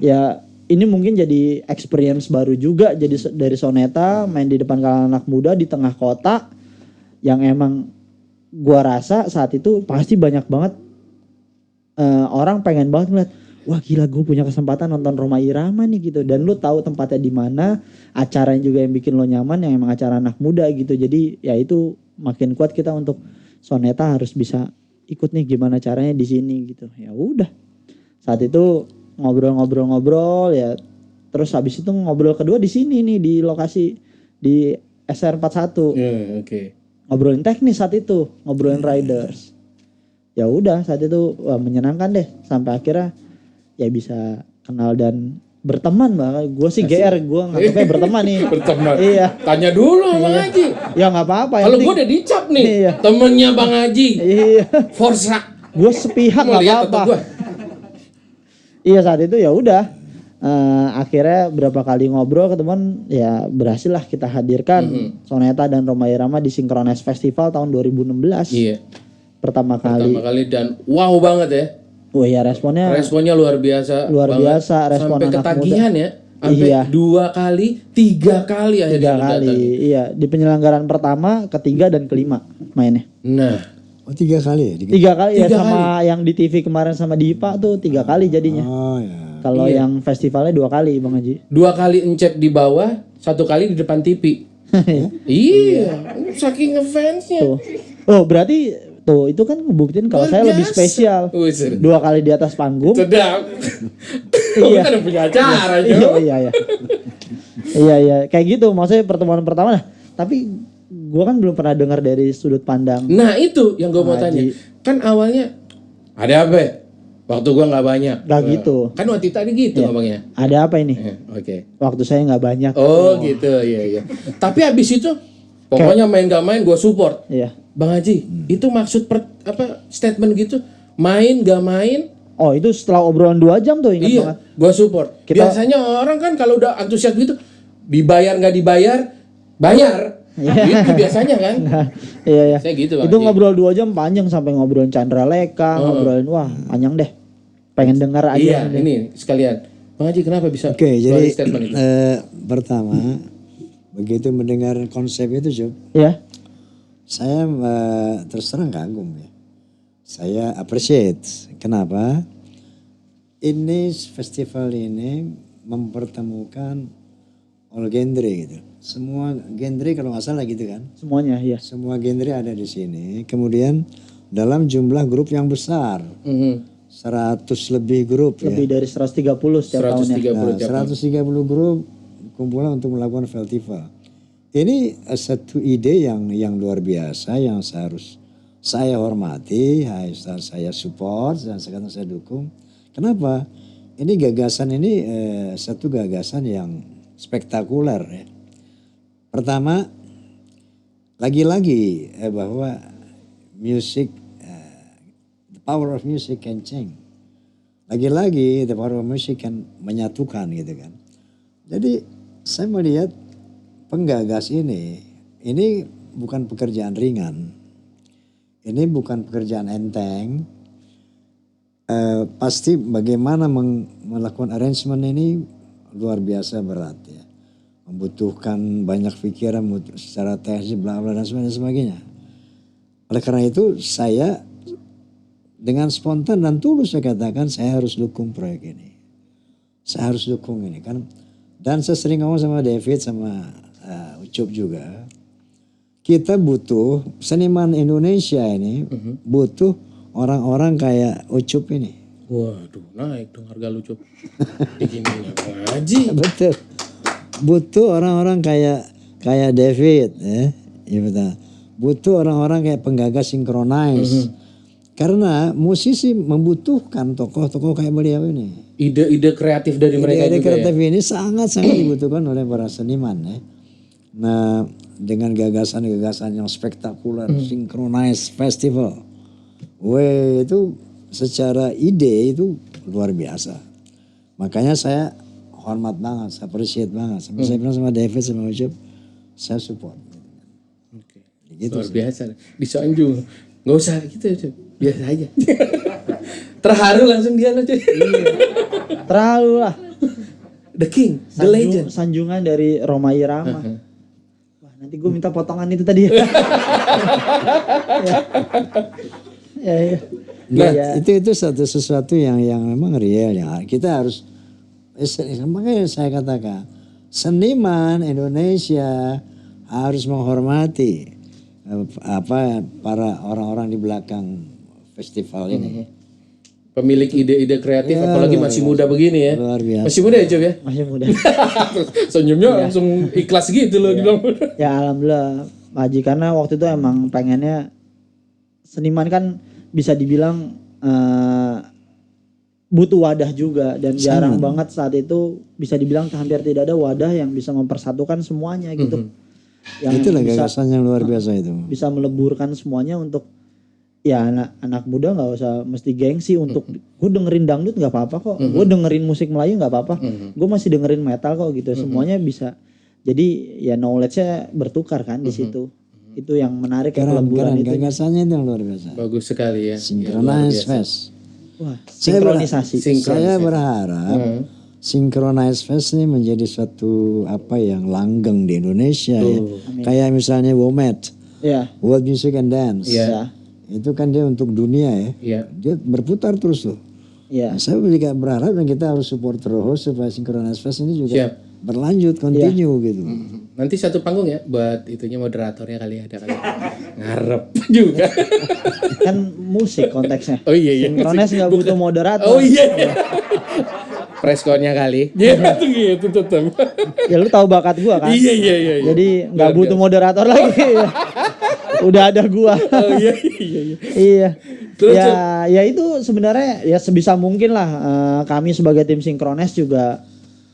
Ya ini mungkin jadi experience baru juga jadi dari Soneta main di depan kalangan anak muda di tengah kota yang emang gua rasa saat itu pasti banyak banget orang pengen banget ngeliat, wah gila gue punya kesempatan nonton Rhoma Irama nih gitu, dan lu tahu tempatnya di mana, acaranya juga yang bikin lo nyaman, yang emang acara anak muda gitu. Jadi ya itu makin kuat kita untuk Soneta harus bisa ikut nih gimana caranya di sini gitu. Ya udah, saat itu ngobrol-ngobrol ya, terus habis itu ngobrol kedua di sini nih di lokasi di SR41. Oke. Ngobrolin teknis saat itu, ngobrolin riders. Ya udah saat itu wah, menyenangkan deh sampai akhirnya ya bisa kenal dan berteman Bang. Gue sih GR, gue nganggapnya berteman nih. Berteman. Iya. Tanya dulu Bang Haji. Ya nggak apa-apa. Kalau gue udah dicap nih, Iya. temennya Bang Haji. Iya. Forsa. Gue sepihak Mau nggak lihat apa-apa. atau gue? Iya saat itu ya udah. Akhirnya berapa kali ngobrol ketemuan ya berhasil lah kita hadirkan Soneta dan Rhoma Irama di Synchronize Festival tahun 2016. Iya. Pertama Pertama kali dan wow banget ya. Wah ya responnya Responnya luar biasa. luar banget. biasa, respon sampai anak ketagihan muda. ya. Sampai Iya. 2 kali, 3 kali akhirnya 3 lu kali. datang. Iya, di penyelenggaraan pertama, ketiga dan kelima mainnya. Nah, Oh 3 kali ya? 3 kali ya 3 sama yang di TV kemarin sama di IPA tuh 3 kali jadinya. Oh ya. Kalau Iya. yang festivalnya 2 kali Bang Haji. 2 kali encep di bawah, 1 kali di depan TV. Iya, saking ngefansnya. Tuh. Oh, berarti tuh itu kan ngebuktiin kalau Luar saya lebih biasa. spesial. Wih, seru. 2 kali di atas panggung. Sedap. Iya. Kita udah punya acara, Iya, Jo. iya, iya. Iya, iya. Kayak gitu maksudnya pertemuan pertama lah. Tapi gua kan belum pernah dengar dari sudut pandang. Nah, itu yang gue mau Haji. tanya. Kan awalnya ada apa? Waktu gua nggak banyak. Nggak gitu. Kan waktu tadi gitu Iya. ngomongnya. Ada apa ini? Oke. Waktu saya nggak banyak. Oh, gitu. Iya, iya. Tapi habis itu pokoknya main gak main gue support. Iya. Bang Haji, itu maksud statement gitu, main gak main? Oh, itu setelah obrolan 2 jam tuh ingat Iya, banget. gue support. Kita- Biasanya orang kan kalau udah antusias gitu, dibayar nggak dibayar, bayar. Itu biasanya kan. Iya, iya. Saya gitu, Bang Itu Haji. ngobrol 2 jam panjang sampai ngobrolin Chandra Leka, ngobrolin wah, panjang deh. Pengen denger Iya, aja. ini sekalian. Bang Haji kenapa bisa Oke, keluarin jadi statement itu? pertama begitu mendengar konsep itu, Job, Ya. saya terus terang kagum ya. Saya appreciate. Kenapa? Ini festival ini mempertemukan all genre gitu. Semua genre kalau nggak salah gitu kan. Semuanya, iya. Semua genre ada di sini. Kemudian dalam jumlah grup yang besar. 100 lebih grup ya. Lebih dari 130 setiap tahunnya. 130 Nah, 130 grup kumpulan untuk melakukan festival. Ini satu ide yang luar biasa yang saya hormati, saya support dan sekarang saya dukung. Kenapa? Ini gagasan ini satu gagasan yang spektakuler ya. Pertama, lagi-lagi bahwa music, the power of music can change. Lagi-lagi the power of music kan menyatukan gitu kan. Jadi saya melihat penggagas ini bukan pekerjaan ringan. Ini bukan pekerjaan enteng. Pasti bagaimana melakukan arrangement ini luar biasa berat ya. Membutuhkan banyak pikiran secara teknis bla bla dan sebagainya. Oleh karena itu saya dengan spontan dan tulus saya katakan saya harus dukung proyek ini. Saya harus dukung ini kan. Dan saya sering ngomong sama David sama Ucup juga. Kita butuh seniman Indonesia ini butuh orang-orang kayak Ucup ini. Waduh, naik dong harga lucu. Begini Bang Haji. Betul. Butuh orang-orang kayak David ya. Ya betul. Butuh orang-orang kayak penggagas Synchronize. Karena musisi membutuhkan tokoh-tokoh kayak beliau ini. Ide-ide kreatif dari mereka Ide juga kreatif ini sangat-sangat dibutuhkan oleh para seniman ya. Nah, dengan gagasan-gagasan yang spektakuler, Synchronize Festival. Weh, itu secara ide itu luar biasa. Makanya saya hormat banget, saya appreciate banget. Sampai saya bilang sama David sama Ucup, saya support. Oke. Gitu Luar sih. biasa. Disanjung. Nggak usah gitu, Cuk. Biasa aja. Terharu langsung dia loh, Cuk. Terlalu lah. The King, the legend. Sanjungan dari Rhoma Irama. Wah, nanti gue minta potongan itu tadi ya. Ya, ya. itu sesuatu yang memang real ya. Kita harus makanya saya katakan seniman Indonesia harus menghormati para orang-orang di belakang festival ini. Pemilik ide-ide kreatif, apalagi masih muda begini ya. Luar biasa. Masih muda ya Cob ya? Masih muda. Senyumnya langsung ikhlas gitu loh. Ya alhamdulillah Pak Haji, karena waktu itu emang pengennya seniman kan bisa dibilang butuh wadah juga, dan jarang banget saat itu bisa dibilang hampir tidak ada wadah yang bisa mempersatukan semuanya gitu. Yang Itulah bisa, gagasan yang luar biasa itu. bisa meleburkan semuanya untuk ya anak muda nggak usah mesti gengsi untuk gue dengerin dangdut nggak apa-apa kok, gue dengerin musik Melayu nggak apa-apa, gue masih dengerin metal kok gitu. Semuanya bisa, jadi ya knowledge-nya bertukar kan di situ. Itu yang menarik, Keren, peleburan itu. gagasannya itu yang luar biasa. Bagus sekali ya. Synchronize Fest. Wah, Saya sinkronisasi. Saya berharap Synchronize Fest ini menjadi suatu yang langgeng di Indonesia ya. Kayak misalnya WOMED, World Music and Dance. Ya. Itu kan dia untuk dunia ya. Iya. Dia berputar terus tuh. Ya. Nah, saya juga berharap dan kita harus support terus supaya Synchronize Fest ini juga Siap. berlanjut, continue gitu. Nanti satu panggung ya buat itunya, moderatornya kali ada kali. Ngarep juga. Kan musik konteksnya. Oh iya. Synchronize nggak butuh moderator. Oh iya. Preskonnya kali. Gitu tetap. Ya lu tahu bakat gua kan. Iya. Jadi nggak butuh moderator lagi. Udah ada gua. Oh iya. Iya. Terus, Ya itu sebenarnya ya sebisa mungkin lah kami sebagai tim Synchronize juga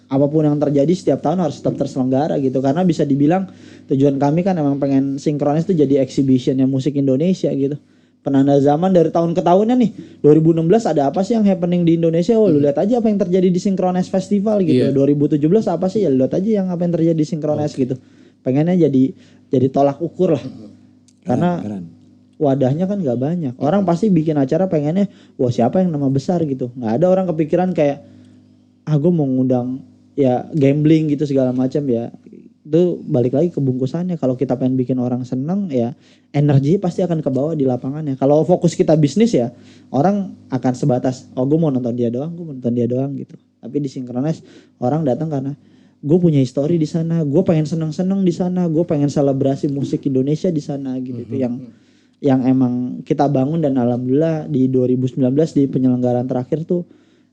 apapun yang terjadi setiap tahun harus tetap terselenggara gitu, karena bisa dibilang tujuan kami kan emang pengen Synchronize itu jadi exhibitionnya musik Indonesia gitu. Penanda zaman dari tahun ke tahunnya nih. 2016 ada apa sih yang happening di Indonesia? Oh lu lihat aja apa yang terjadi di Synchronize Festival gitu. 2017 apa sih? Ya lu lihat aja yang apa yang terjadi di Synchronize gitu. Pengennya jadi tolak ukur lah. Karena wadahnya kan nggak banyak. Orang pasti bikin acara pengennya, wah siapa yang nama besar gitu. Nggak ada orang kepikiran kayak, gue mau ngundang ya gambling gitu segala macam ya. Itu balik lagi ke bungkusannya. Kalau kita pengen bikin orang seneng ya energi pasti akan ke bawah di lapangannya. Kalau fokus kita bisnis ya orang akan sebatas gue mau nonton dia doang, gitu. Tapi di Synchronize orang datang karena gue punya histori di sana, gue pengen seneng-seneng di sana, gue pengen selebrasi musik Indonesia di sana gitu. Itu yang emang kita bangun, dan alhamdulillah di 2019 di penyelenggaraan terakhir tuh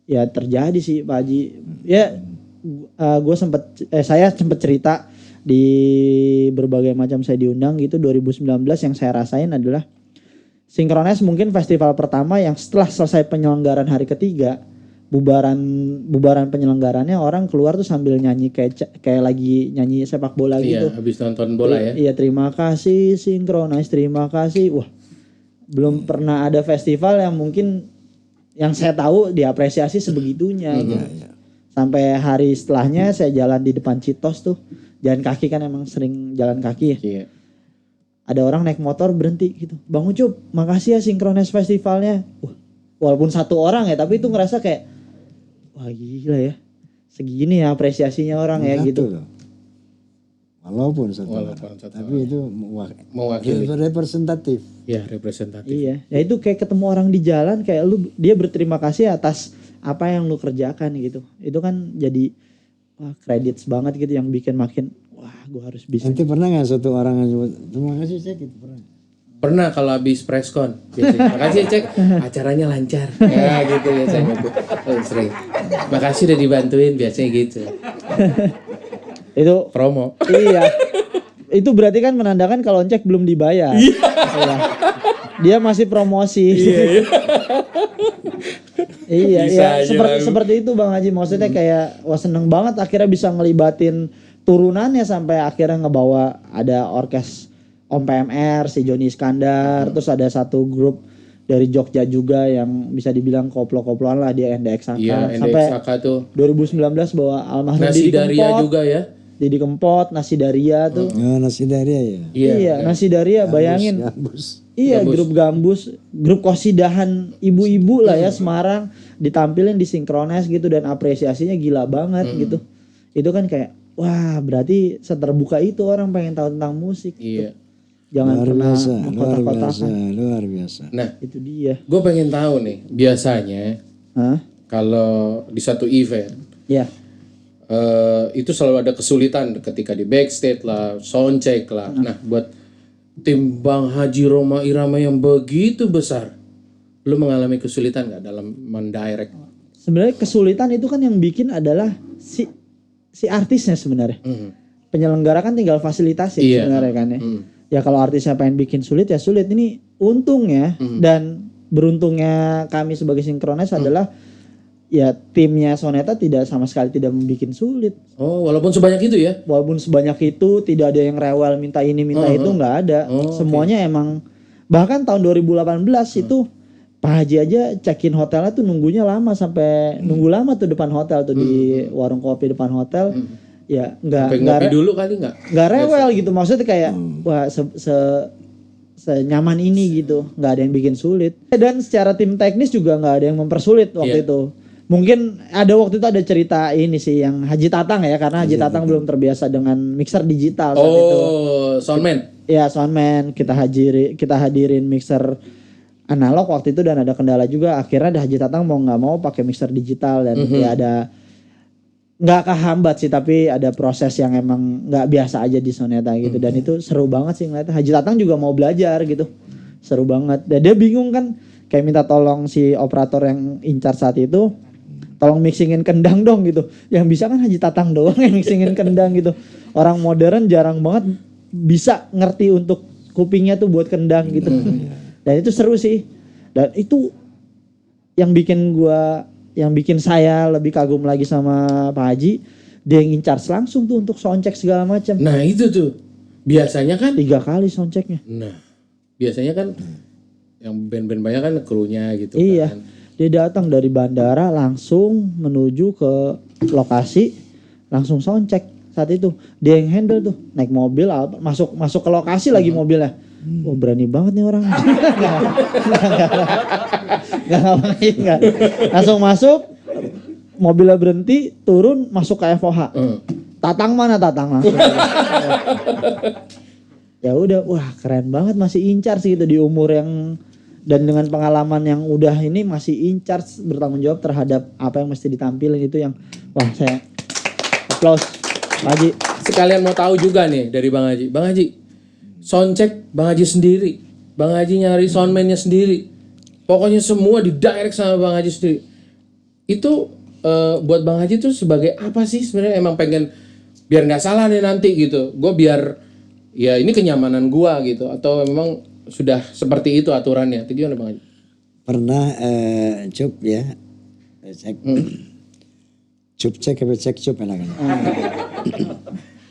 ya terjadi sih Pak Haji. Ya saya sempat cerita di berbagai macam saya diundang gitu. 2019 yang saya rasain adalah Synchronize mungkin festival pertama yang setelah selesai penyelenggaraan hari ketiga, bubaran penyelenggarannya orang keluar tuh sambil nyanyi kayak lagi nyanyi sepak bola gitu. Iya, habis nonton bola ya. Iya, terima kasih Synchronize, terima kasih. Wah, belum pernah ada festival yang mungkin yang saya tahu diapresiasi sebegitunya gitu. Sampai hari setelahnya saya jalan di depan Citos tuh. Jalan kaki kan emang sering jalan kaki ya. Iya. Ada orang naik motor berhenti gitu. Bang Ucup, makasih ya Synchronize Festivalnya. Walaupun satu orang ya, tapi itu ngerasa kayak wah gila ya. Segini ya apresiasinya orang ya gitu. Walaupun satu orang. Tapi itu mewakili. Representatif. Iya, representatif. Iya. Ya itu kayak ketemu orang di jalan kayak dia berterima kasih atas apa yang lu kerjakan gitu. Itu kan jadi credits banget gitu yang bikin makin gue harus bisa. Nanti pernah nggak satu orang yang nyebut terima kasih Cek gitu pernah? Pernah kalau habis preskon. Makasih Cek, acaranya lancar. Ya gitu biasanya gitu. Sering. Makasih udah dibantuin biasanya gitu. Itu promo. Iya. Itu berarti kan menandakan kalau Cek belum dibayar. Iya. Dia masih promosi. Iya, seperti itu Bang Haji. Maksudnya kayak wah seneng banget akhirnya bisa ngelibatin turunannya sampai akhirnya ngebawa ada orkes Om PMR, si Joni Iskandar, terus ada satu grup dari Jogja juga yang bisa dibilang koplo-koploan lah, dia NDX Saka. Iya, sampai NDX Saka tuh 2019 bawa almarhum Nasi Daria juga ya. Didi Kempot, Nasi Daria tuh. Nasi Daria ya. Iya, Nasi Daria bayangin. Gambus. Iya, grup Gambus, grup kosidahan ibu-ibu lah ya Semarang ditampilin di Synchronize gitu, dan apresiasinya gila banget gitu. Itu kan kayak wah, berarti seterbuka itu orang pengen tahu tentang musik. Iya. Gitu. Jangan Luar pernah biasa, luar biasa, mengkotak-kotakan. luar biasa. Nah, Itu dia. gue pengen tahu nih, biasanya Hah? kalau di satu event Ya. itu selalu ada kesulitan ketika di backstage lah, soundcheck lah. Nah, buat tim Bang Haji Roma Irama yang begitu besar, lu mengalami kesulitan nggak dalam mendirect? Sebenarnya kesulitan itu kan yang bikin adalah si artisnya sebenarnya. Penyelenggara kan tinggal fasilitasi Iya. sebenarnya kan ya. Ya kalau artisnya pengen bikin sulit ya sulit. Ini untungnya dan beruntungnya kami sebagai Synchronize adalah ya timnya Soneta tidak sama sekali tidak membuat sulit. Oh, walaupun sebanyak itu ya? Walaupun sebanyak itu tidak ada yang rewel minta ini minta itu nggak ada. Semuanya emang bahkan tahun 2018 itu Pak Haji aja check-in hotelnya tuh nunggunya lama sampai nunggu lama tuh depan hotel tuh di warung kopi depan hotel. Ya Sampai ngopi dulu kali nggak rewel gitu, maksudnya kayak wah senyaman ini gitu, nggak ada yang bikin sulit. Dan secara tim teknis juga nggak ada yang mempersulit waktu itu. Mungkin ada waktu itu ada cerita ini sih yang Haji Tatang ya, karena Haji Tatang belum terbiasa dengan mixer digital saat itu. Oh, soundman. Ya soundman kita hadirin mixer analog waktu itu dan ada kendala juga. Akhirnya Haji Tatang mau nggak mau pakai mixer digital dan ya ada nggak kehambat sih, tapi ada proses yang emang nggak biasa aja di Soneta gitu. Dan itu seru banget sih ngeliatnya. Haji Tatang juga mau belajar gitu, seru banget. Dan dia bingung kan, kayak minta tolong si operator yang incar saat itu, tolong mixingin kendang dong gitu. Yang bisa kan Haji Tatang doang yang mixingin kendang gitu. Orang modern jarang banget bisa ngerti untuk kupingnya tuh buat kendang gitu. Dan itu seru sih. Dan itu yang bikin saya lebih kagum lagi sama Pak Haji, dia yang in charge langsung tuh untuk soundcheck segala macam. Nah, itu tuh. Biasanya kan 3 kali soundchecknya. Nah, biasanya kan yang band-band banyak kan krunya gitu Iya. kan. Dia datang dari bandara langsung menuju ke lokasi, langsung soundcheck saat itu. Dia yang handle tuh, naik mobil masuk ke lokasi lagi mobilnya. Oh berani banget nih orang. Gak ngapain gak. Langsung masuk, mobilnya berhenti, turun, masuk ke FOH. Tatang mana Tatang langsung. Ya udah, wah keren banget masih in charge gitu di umur yang dan dengan pengalaman yang udah ini masih in charge, bertanggung jawab terhadap apa yang mesti ditampilin. Itu yang wah saya applause Pak Haji. Sekalian mau tahu juga nih dari Bang Haji. Bang Haji, soundcheck Bang Haji sendiri. Bang Haji nyari soundman-nya sendiri. Pokoknya semua di direct sama Bang Haji sendiri. Itu buat Bang Haji tuh sebagai apa sih sebenarnya? Emang pengen biar nggak salah nih nanti gitu. Gue biar ya ini kenyamanan gua gitu. Atau memang sudah seperti itu aturannya? Itu gimana Bang Haji? Pernah cup ya, cek. Cup cek apa cek cup enakan.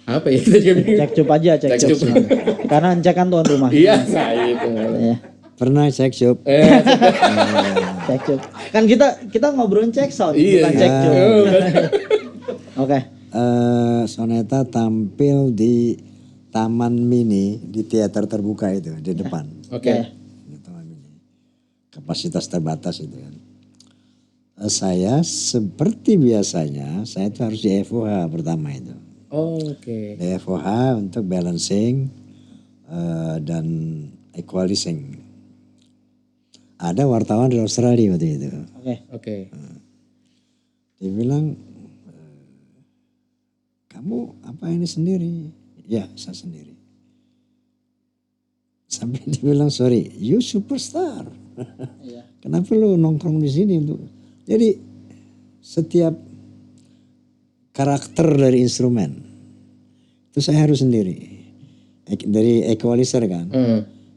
Apa ya kita juga bingung. Cek cup aja, cek Cek cup. cup. Karena cek kan tuan rumah. Iya, saya itu. Ya, Pernah cek cup. cek cup. Kan kita ngobrolin cek sound, Iya, bukan cek cup. Oke. Soneta tampil di Taman Mini di teater terbuka itu di depan. Oke. Di Taman Mini. Kapasitas terbatas itu kan. Saya seperti biasanya, saya itu harus di FOH pertama itu. Oke. Di FOH untuk balancing dan equalizing. Ada wartawan dari Australia waktu itu. Oke. Dia bilang, kamu apa ini sendiri? Ya, saya sendiri. Sampai dia bilang, sorry, you superstar. Kenapa lu nongkrong di sini? Jadi setiap karakter dari instrumen itu saya harus sendiri. Dari equalizer kan.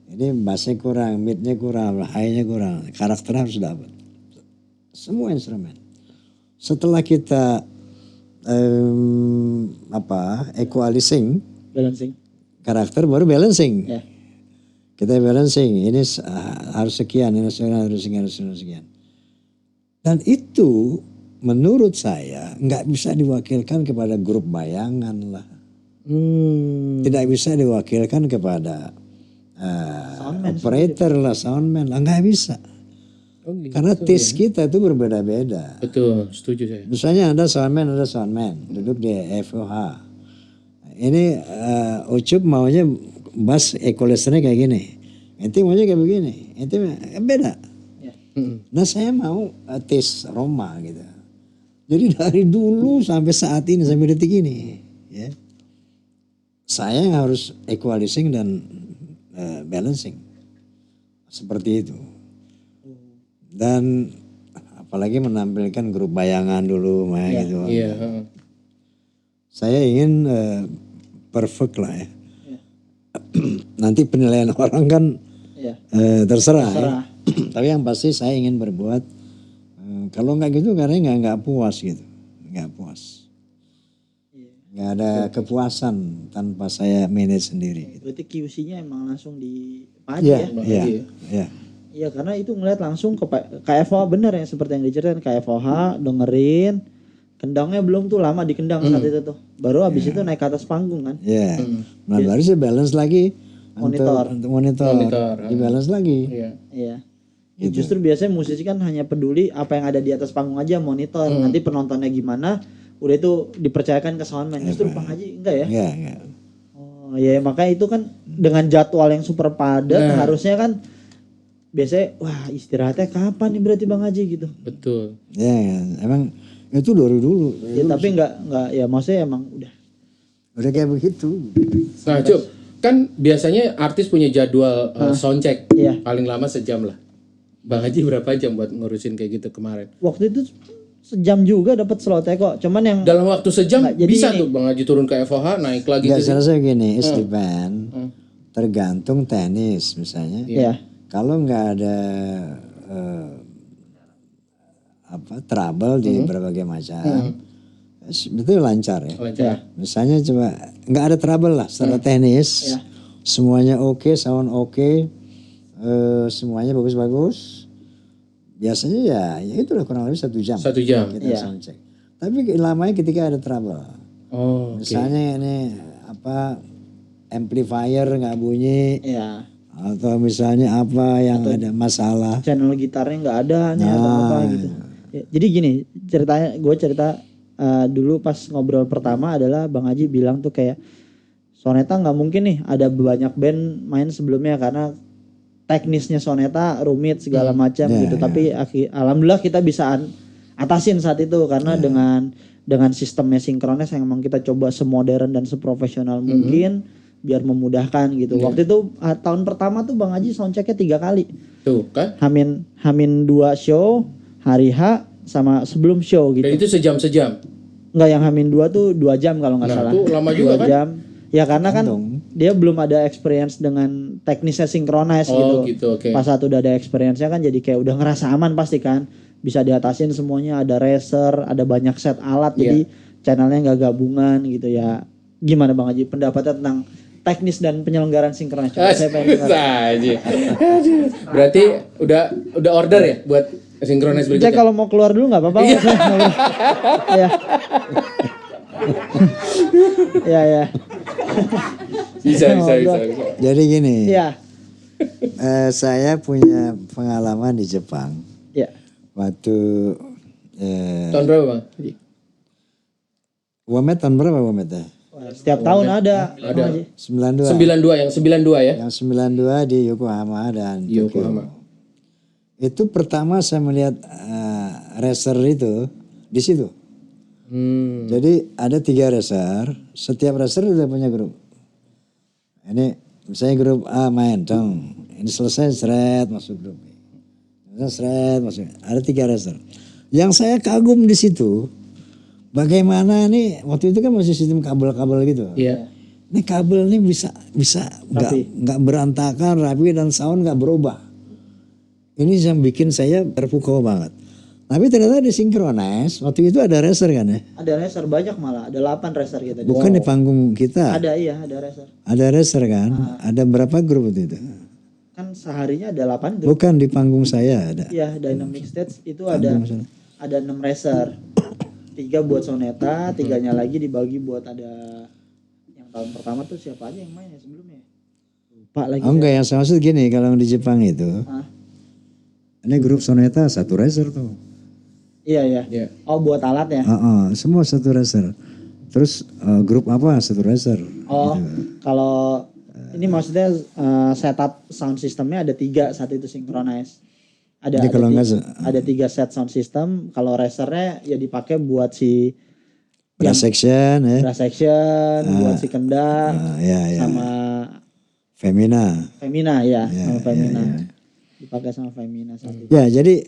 Ini bassnya kurang, midnya kurang, high-nya kurang. Karakter harus dapat. Semua instrumen. Setelah kita equalizing Balancing. karakter baru balancing. Ya. Kita balancing, ini harus sekian, ini harus sekian. Dan itu menurut saya nggak bisa diwakilkan kepada grup bayangan lah. Tidak bisa diwakilkan kepada operator lah, soundman lah, nggak bisa. Karena taste kita itu berbeda-beda. Betul, setuju saya. Misalnya ada soundman duduk di FOH. Ini Ucup maunya bass equalizer-nya kayak gini. Ente maunya kayak begini. Ente beda. Nah saya mau taste Roma gitu. Jadi dari dulu sampai saat ini, sampai detik ini. Ya, saya yang harus equalizing dan balancing. Seperti itu. Dan apalagi menampilkan grup bayangan dulu gitu. Iya. Saya ingin perfect lah ya. Nanti penilaian orang kan terserah. Ya. Tapi yang pasti saya ingin berbuat. Kalau nggak gitu karena nggak puas gitu, nggak puas. Nggak ada kepuasan tanpa saya manage sendiri. Gitu. Berarti QC-nya emang langsung di Pak Haji ya? Iya. Iya karena itu ngeliat langsung ke KFOH bener ya seperti yang diceritain KFOH dengerin kendangnya belum tuh lama dikendang saat itu tuh baru habis itu naik ke atas panggung kan. Iya. Nah baru saya balance lagi untuk monitor. Di balance lagi. Iya. Ya, justru biasanya musisi kan hanya peduli apa yang ada di atas panggung aja monitor nanti penontonnya gimana udah itu dipercayakan ke soundman. Justru Bang Haji enggak ya? Enggak. Oh ya makanya itu kan dengan jadwal yang super padat harusnya kan biasanya wah istirahatnya kapan nih berarti Bang Haji gitu. Betul. Ya, emang itu dari dulu. Ya, tapi enggak ya maksudnya emang udah kayak begitu. Nah, Cuk, kan biasanya artis punya jadwal soundcheck. Iya. Paling lama sejam lah. Bang Haji berapa jam buat ngurusin kayak gitu kemarin? Waktu itu sejam juga dapat slotnya kok. Cuman yang Dalam waktu sejam jadi bisa ini. tuh Bang Haji turun ke FOH naik lagi Enggak ke selesai gini, it's depend. Tergantung tenis misalnya. Iya. Kalau nggak ada trouble di berbagai macam, betul lancar ya. lancar. Misalnya coba nggak ada trouble lah secara teknis, semuanya oke, sound oke, semuanya bagus-bagus. Biasanya ya itulah kurang lebih 1 jam. 1 jam. Kita soundcheck. Tapi lamanya ketika ada trouble. Oh, Misalnya ini amplifier nggak bunyi. ya Atau misalnya apa yang ada masalah. channel gitarnya nggak ada nih atau apa gitu. Ya, jadi gini gue cerita dulu pas ngobrol pertama adalah Bang Haji bilang tuh kayak Soneta nggak mungkin nih ada banyak band main sebelumnya karena teknisnya Soneta rumit segala macam gitu. Tapi alhamdulillah kita bisa atasin saat itu karena dengan sistemnya sinkronis yang memang kita coba semodern dan seprofesional mungkin biar memudahkan gitu. Waktu itu tahun pertama tuh Bang Haji soundchecknya 3 kali. Tuh kan? Hamin 2 show, hari H sama sebelum show gitu. Dan itu sejam-sejam. Enggak yang Hamin 2 tuh 2 jam kalau nggak salah. Itu lama juga 2 kan? jam. Ya karena kan dia belum ada experience dengan teknisnya synchronize gitu. Okay. Pas saat udah ada experience-nya kan jadi kayak udah ngerasa aman pasti kan. Bisa diatasin semuanya, ada racer, ada banyak set alat jadi channelnya nggak gabungan gitu ya. Gimana Bang Haji pendapatnya tentang teknis dan penyelenggaraan sinkronis? Saya pengen dengar. Berarti udah order ya buat sinkronis berikutnya? Cek kalau mau keluar dulu nggak apa-apa. Ya. Bisa. Jadi gini, Iya. saya punya pengalaman di Jepang. Iya. Waktu Tahun berapa Bang? Wamet tahun berapa Wamet ya? Setiap tahun ada. 92. 92 yang 92 ya? Yang 92 di Yokohama dan Yokohama. Tokyo. Itu pertama saya melihat racer itu di situ. Jadi ada 3 racer, setiap racer udah punya grup. Ini misalnya grup A main, dong. Ini selesai seret masuk grup B. Seret masuk. Ada 3 racer. Yang saya kagum di situ, bagaimana nih waktu itu kan masih sistem kabel-kabel gitu. Iya. Ini kabel ini bisa nggak berantakan, rapi dan sound nggak berubah. Ini yang bikin saya terpukau banget. Tapi ternyata di synchronize waktu itu ada racer kan ya? Ada racer banyak malah, ada 8 racer kita. Bukan di panggung kita. Ada ada racer. Ada racer kan? Ada berapa grup waktu itu? Kan seharinya ada 8 grup. Bukan di panggung saya ada. Iya, Dynamic Stage itu ada 6 racer. 3 buat Soneta, 3-nya lagi dibagi buat ada yang tahun pertama tuh siapa aja yang main ya sebelumnya? Lupa lagi. Oh enggak, yang saya maksud gini, kalau di Jepang itu ini grup Soneta 1 racer tuh. Iya. Oh buat alat ya? Semua 1 racer. Terus grup apa 1 racer. Oh, kalau Ini maksudnya setup sound systemnya ada 3 saat itu synchronize. Jadi kalau Ada 3 set sound system. Kalau racernya ya dipakai buat si brass section ya. brass section, buat si kendak, Ya. sama Femina. Femina ya, sama Femina. Dipakai sama Femina saat itu. Ya, jadi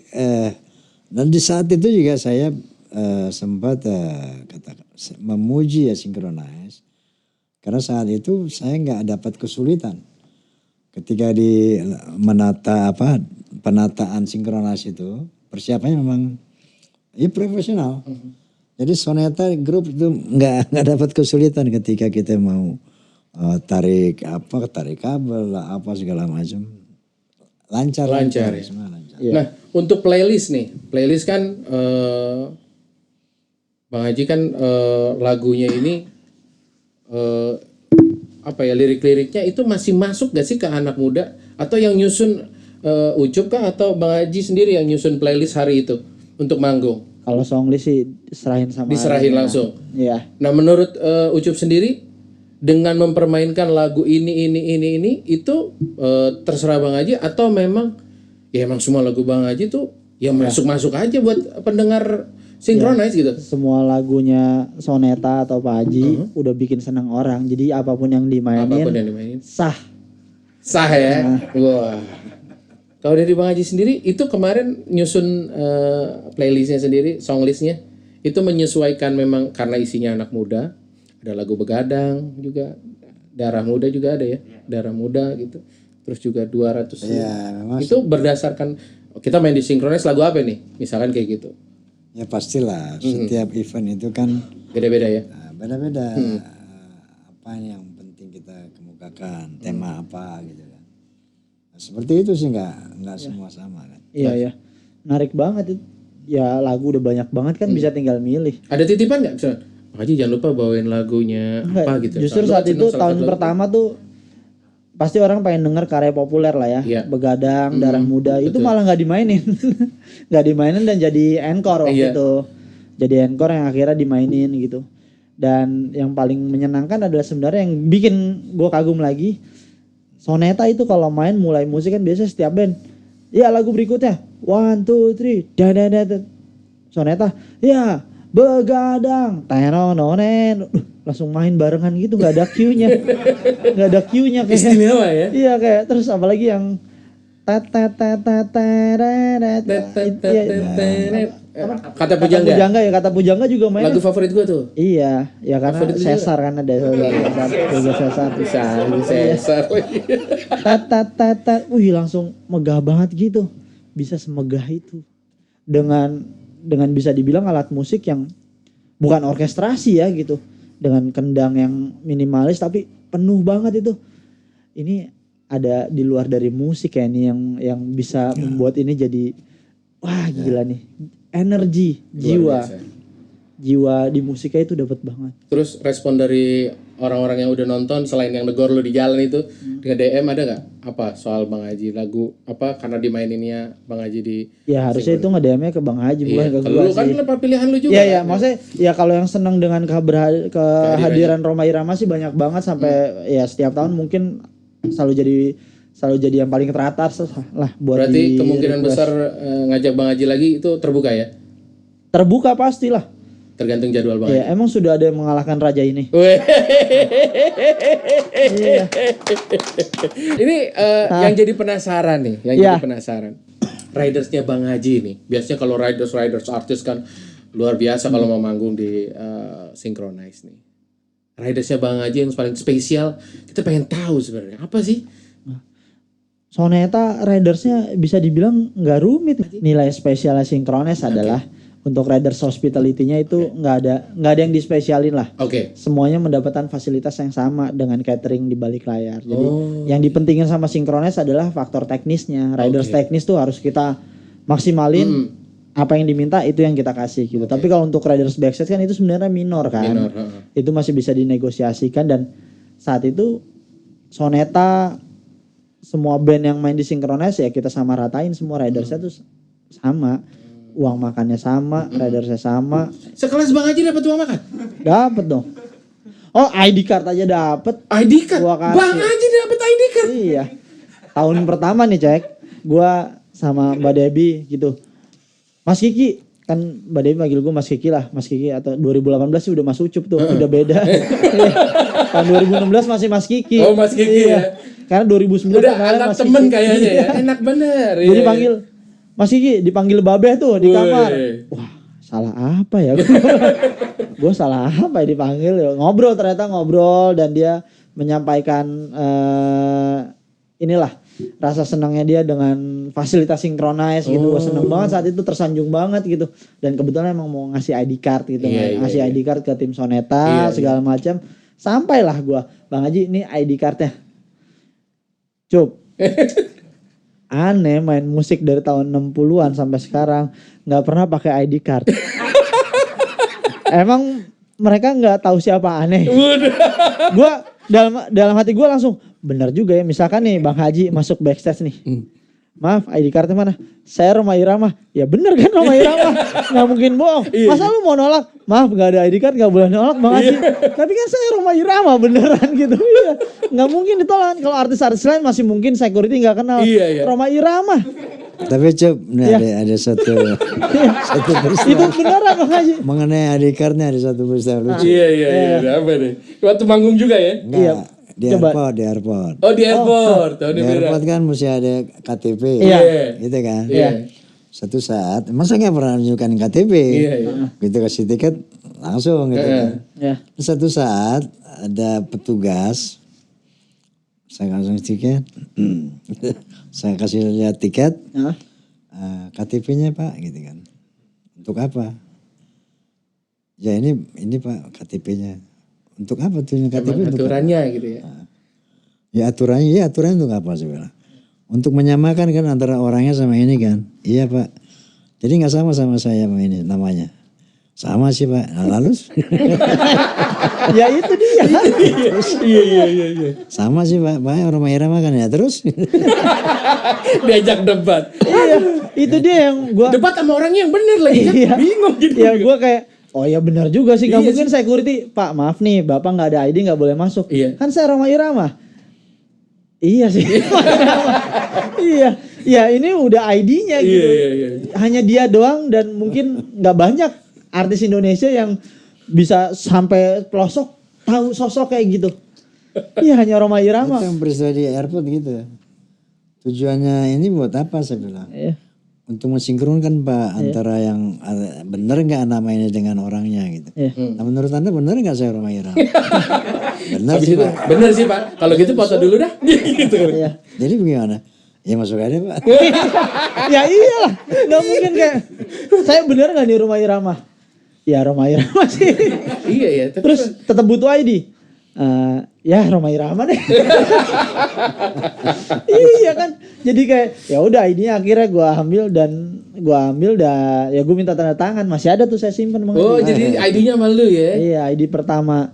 dan di saat itu juga saya sempat memuji ya Synchronize. Karena saat itu saya nggak dapat kesulitan ketika di penataan Synchronize itu, persiapannya memang profesional. Jadi Soneta Group itu nggak dapat kesulitan ketika kita mau tarik kabel lah apa segala macam. Lancar ya. semua lancar. Nah, untuk playlist nih. Playlist kan Bang Haji kan lagunya ini lirik-liriknya itu masih masuk gak sih ke anak muda, atau yang nyusun Ucup kah atau Bang Haji sendiri yang nyusun playlist hari itu untuk manggung? Kalau songlist sih diserahin langsung. Iya. Nah, menurut Ucup sendiri dengan mempermainkan lagu ini itu terserah Bang Haji, atau memang semua lagu Bang Haji tuh masuk aja buat pendengar Synchronize gitu. Semua lagunya Soneta atau Pak Haji udah bikin senang orang. Jadi apapun yang dimainin sah ya. Wah. Kalau dari Bang Haji sendiri itu kemarin nyusun playlistnya sendiri, songlistnya itu menyesuaikan memang karena isinya anak muda. Ada lagu Begadang juga, Darah Muda juga ada ya, Darah Muda gitu. Terus juga 200. Ya, itu berdasarkan kita main di Synchronize lagu apa nih? Misalkan kayak gitu. Ya pastilah, setiap event itu kan beda-beda ya. Beda-beda. Apa yang penting kita kemukakan, tema apa gitu kan. Nah, seperti itu sih nggak semua sama kan. Iya. Menarik banget itu. Ya lagu udah banyak banget kan, bisa tinggal milih. Ada titipan nggak? Pak Haji jangan lupa bawain lagunya apa gitu. Justru saat itu tahun pertama tuh pasti orang pengen denger karya populer lah ya. Iya. Begadang, Darah Muda itu malah nggak dimainin. Nggak dimainin dan jadi encore waktu itu. Jadi encore yang akhirnya dimainin gitu. Dan yang paling menyenangkan adalah sebenarnya yang bikin gue kagum lagi, Soneta itu kalau main mulai musik kan biasa setiap band, ya lagu berikutnya 1, 2, 3 dadadada. Soneta ya Begadang tenononen, langsung main barengan gitu, nggak ada cue-nya. Nggak ada cue-nya kayak istimewa ya. Iya, kayak terus apalagi yang Kata Pujangga. Kata Pujangga juga main. Lagu favorit gua tuh. Iya, ya karena Sesar kan ada Sesar. Sesar. Wih, langsung megah banget gitu. Bisa semegah itu. Dengan bisa dibilang alat musik yang bukan orkestrasi ya gitu. Dengan kendang yang minimalis tapi penuh banget itu. Ini ada di luar dari musik ya ini yang bisa membuat ini jadi wah gila nih. Energi, jiwa di musiknya itu dapat banget. Terus respon dari orang-orang yang udah nonton selain yang negor lu di jalan itu, dengan DM ada nggak apa soal Bang Haji, lagu apa karena dimaininnya Bang Haji di? Ya harusnya itu nge-DM-nya ke Bang Haji bukan ke gua sih. Kan lepas pilihan lu juga. Iya, maksudnya ya kalau yang senang dengan kehadiran Rhoma Irama sih banyak banget sampai ya setiap tahun mungkin selalu jadi yang paling teratas lah buat. Berarti kemungkinan besar ngajak Bang Haji lagi itu terbuka ya? Terbuka pastilah. Tergantung jadwal Bang Haji. Emang sudah ada yang mengalahkan raja ini. Iya. Ini yang jadi penasaran nih, jadi penasaran. Ridersnya Bang Haji nih. Biasanya kalau riders artis kan luar biasa kalau mau manggung di Synchronize nih. Ridersnya Bang Haji yang paling spesial, kita pengen tahu sebenarnya apa sih? Soneta ridersnya bisa dibilang nggak rumit. Nilai spesialnya Synchronize adalah untuk riders hospitality-nya itu nggak ada yang dispesialin lah. Semuanya mendapatkan fasilitas yang sama dengan catering di balik layar. Jadi yang dipentingin sama Synchronize adalah faktor teknisnya. Riders teknis tuh harus kita maksimalin. Apa yang diminta itu yang kita kasih gitu. Tapi kalau untuk riders backstage kan itu sebenarnya minor kan. Itu masih bisa dinegosiasikan dan saat itu Soneta semua band yang main di Synchronize ya kita sama ratain semua ridersnya tuh sama. Uang makannya sama, ridersnya sama. Sekelas Bang Haji dapat uang makan? Dapat dong. Oh, ID card aja dapet. ID card. Gua kasih. Bang Haji dapat ID card. Iya. Tahun pertama nih cek, gua sama Mbak Debbie gitu. Mas Kiki, kan Mbak Debbie manggil gue Mas Kiki lah, Mas Kiki atau 2018 sih udah Mas Ucup tuh, udah beda. Tahun 2016 masih Mas Kiki. Oh, Mas Kiki ya. Karena 2009 Udah kemarin anak Mas temen Kiki. kayaknya ya. Iya. Enak bener. Gue dipanggil Mas Kiki, dipanggil Babeh tuh di kamar. Wih. Wah, salah apa ya? Gue salah apa ya dipanggil ya? Ngobrol, ternyata ngobrol dan dia menyampaikan inilah rasa senangnya dia dengan fasilitas synchronize gitu. Gue seneng banget saat itu, tersanjung banget gitu. Dan kebetulan emang mau ngasih ID card gitu, Iya, ngasih iya, ID card ke tim Soneta Iya, segala macam. Sampailah gue, Bang Haji, ini ID cardnya. Cup. Aneh, main musik dari tahun 60-an sampai sekarang nggak pernah pakai ID card. Emang mereka nggak tahu siapa Aneh. Gua dalam hati gue langsung bener juga ya. Misalkan nih Bang Haji masuk backstage nih. Maaf, ID cardnya mana? Saya Rhoma Irama. Ya bener kan Rhoma Irama. Nggak mungkin bohong. Masa lu mau nolak? Maaf gak ada ID card, gak boleh nolak Bang Haji. Tapi kan saya Rhoma Irama beneran gitu. Iya. Nggak mungkin ditolak. Kalau artis-artis lain masih mungkin security nggak kenal. Iya. Rhoma Irama. Tapi Cup, ada satu peristiwa. Itu beneran Bang Haji. Mengenai ID cardnya ada satu peristiwa lucu. Iya. Apa nih? Waktu manggung juga ya? Enggak, di Coba. airport. Oh di airport. Tahun Di ini airport kan mesti ada KTP. Iya. Gitu kan. Iya. Satu saat, masa nggak pernah menunjukkan KTP. Iya. Gitu kasih tiket langsung gitu kan. Ya. Satu saat ada petugas, saya langsung tiket, saya kasih lihat tiket, Hah? KTP-nya Pak, gitu kan. Untuk apa? Ya ini Pak KTP-nya. Untuk apa tuh KTP? Emang Untuk apa? aturannya gitu ya. Ya aturannya untuk apa sih bilang? Untuk menyamakan kan antara orangnya sama ini kan. Iya Pak. Jadi nggak sama saya sama ini namanya. Sama sih Pak. Nah, lalu Ya itu dia. Iya. sama sih Pak. Pak Rhoma Irama kan ya terus. Diajak debat. Iya, itu dia yang gua Debat sama orangnya yang bener lagi kan. Iya. Bingung gitu. ya gua kayak oh ya benar juga sih, nggak Iya mungkin security, Pak maaf nih bapak nggak ada ID nggak boleh masuk. Iya. Kan saya Rhoma Irama. Iya sih. Iya, ya ini udah ID-nya gitu. Iya. Hanya dia doang dan mungkin nggak banyak artis Indonesia yang bisa sampai pelosok tahu sosok kayak gitu. Iya hanya Rhoma Irama. Itu yang peristiwa di airport gitu. Tujuannya ini buat apa saya bilang? Iya. Untuk mensinkronkan Pak antara yang benar nggak nama ini dengan orangnya gitu. Iya. Nah menurut Anda benar nggak saya Rhoma Irama? Benar Habis sih itu, Pak. bener sih Pak. Kalau gitu foto dulu dah. Gitu. Iya. Jadi bagaimana? Ya masuk aja Pak. Ya iyalah, nggak mungkin kayak saya bener nggak nih Rhoma Irama? Ya Rhoma Irama sih. Iya ya. Tapi Terus tetap butuh ID. Ya Rhoma Irama deh. Iya kan. Jadi kayak ya udah ID-nya akhirnya gua ambil dan ya gua minta tanda tangan. Masih ada tuh saya simpen Bang. oh jadi ID-nya sama lu ya? Iya, ID pertama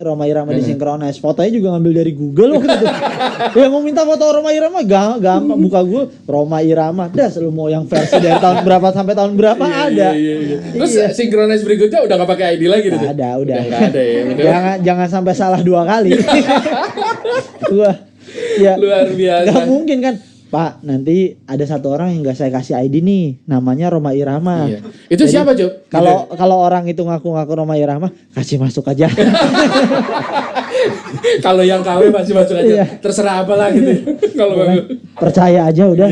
Rhoma Irama disinkronize. Fotonya juga ngambil dari Google waktu itu. Ya mau minta foto Rhoma Irama gampang buka Google Rhoma Irama. Das lu mau yang versi dari tahun berapa sampai tahun berapa ada. Iya. Terus synchronize berikutnya udah gak pakai ID lagi gitu? Ada, udah. Nggak ada ya. Udah. Jangan sampai salah 2 kali. Gua ya Luar biasa. nggak mungkin kan. Pak, nanti ada satu orang yang nggak saya kasih ID nih, namanya Rhoma Irama. Iya. Itu siapa, Cuk? Kalau orang itu ngaku-ngaku Rhoma Irama, kasih masuk aja. Kalau yang KW masih masuk aja. Iya. Terserah apa lah gitu. Kalau bagus. Percaya aja udah.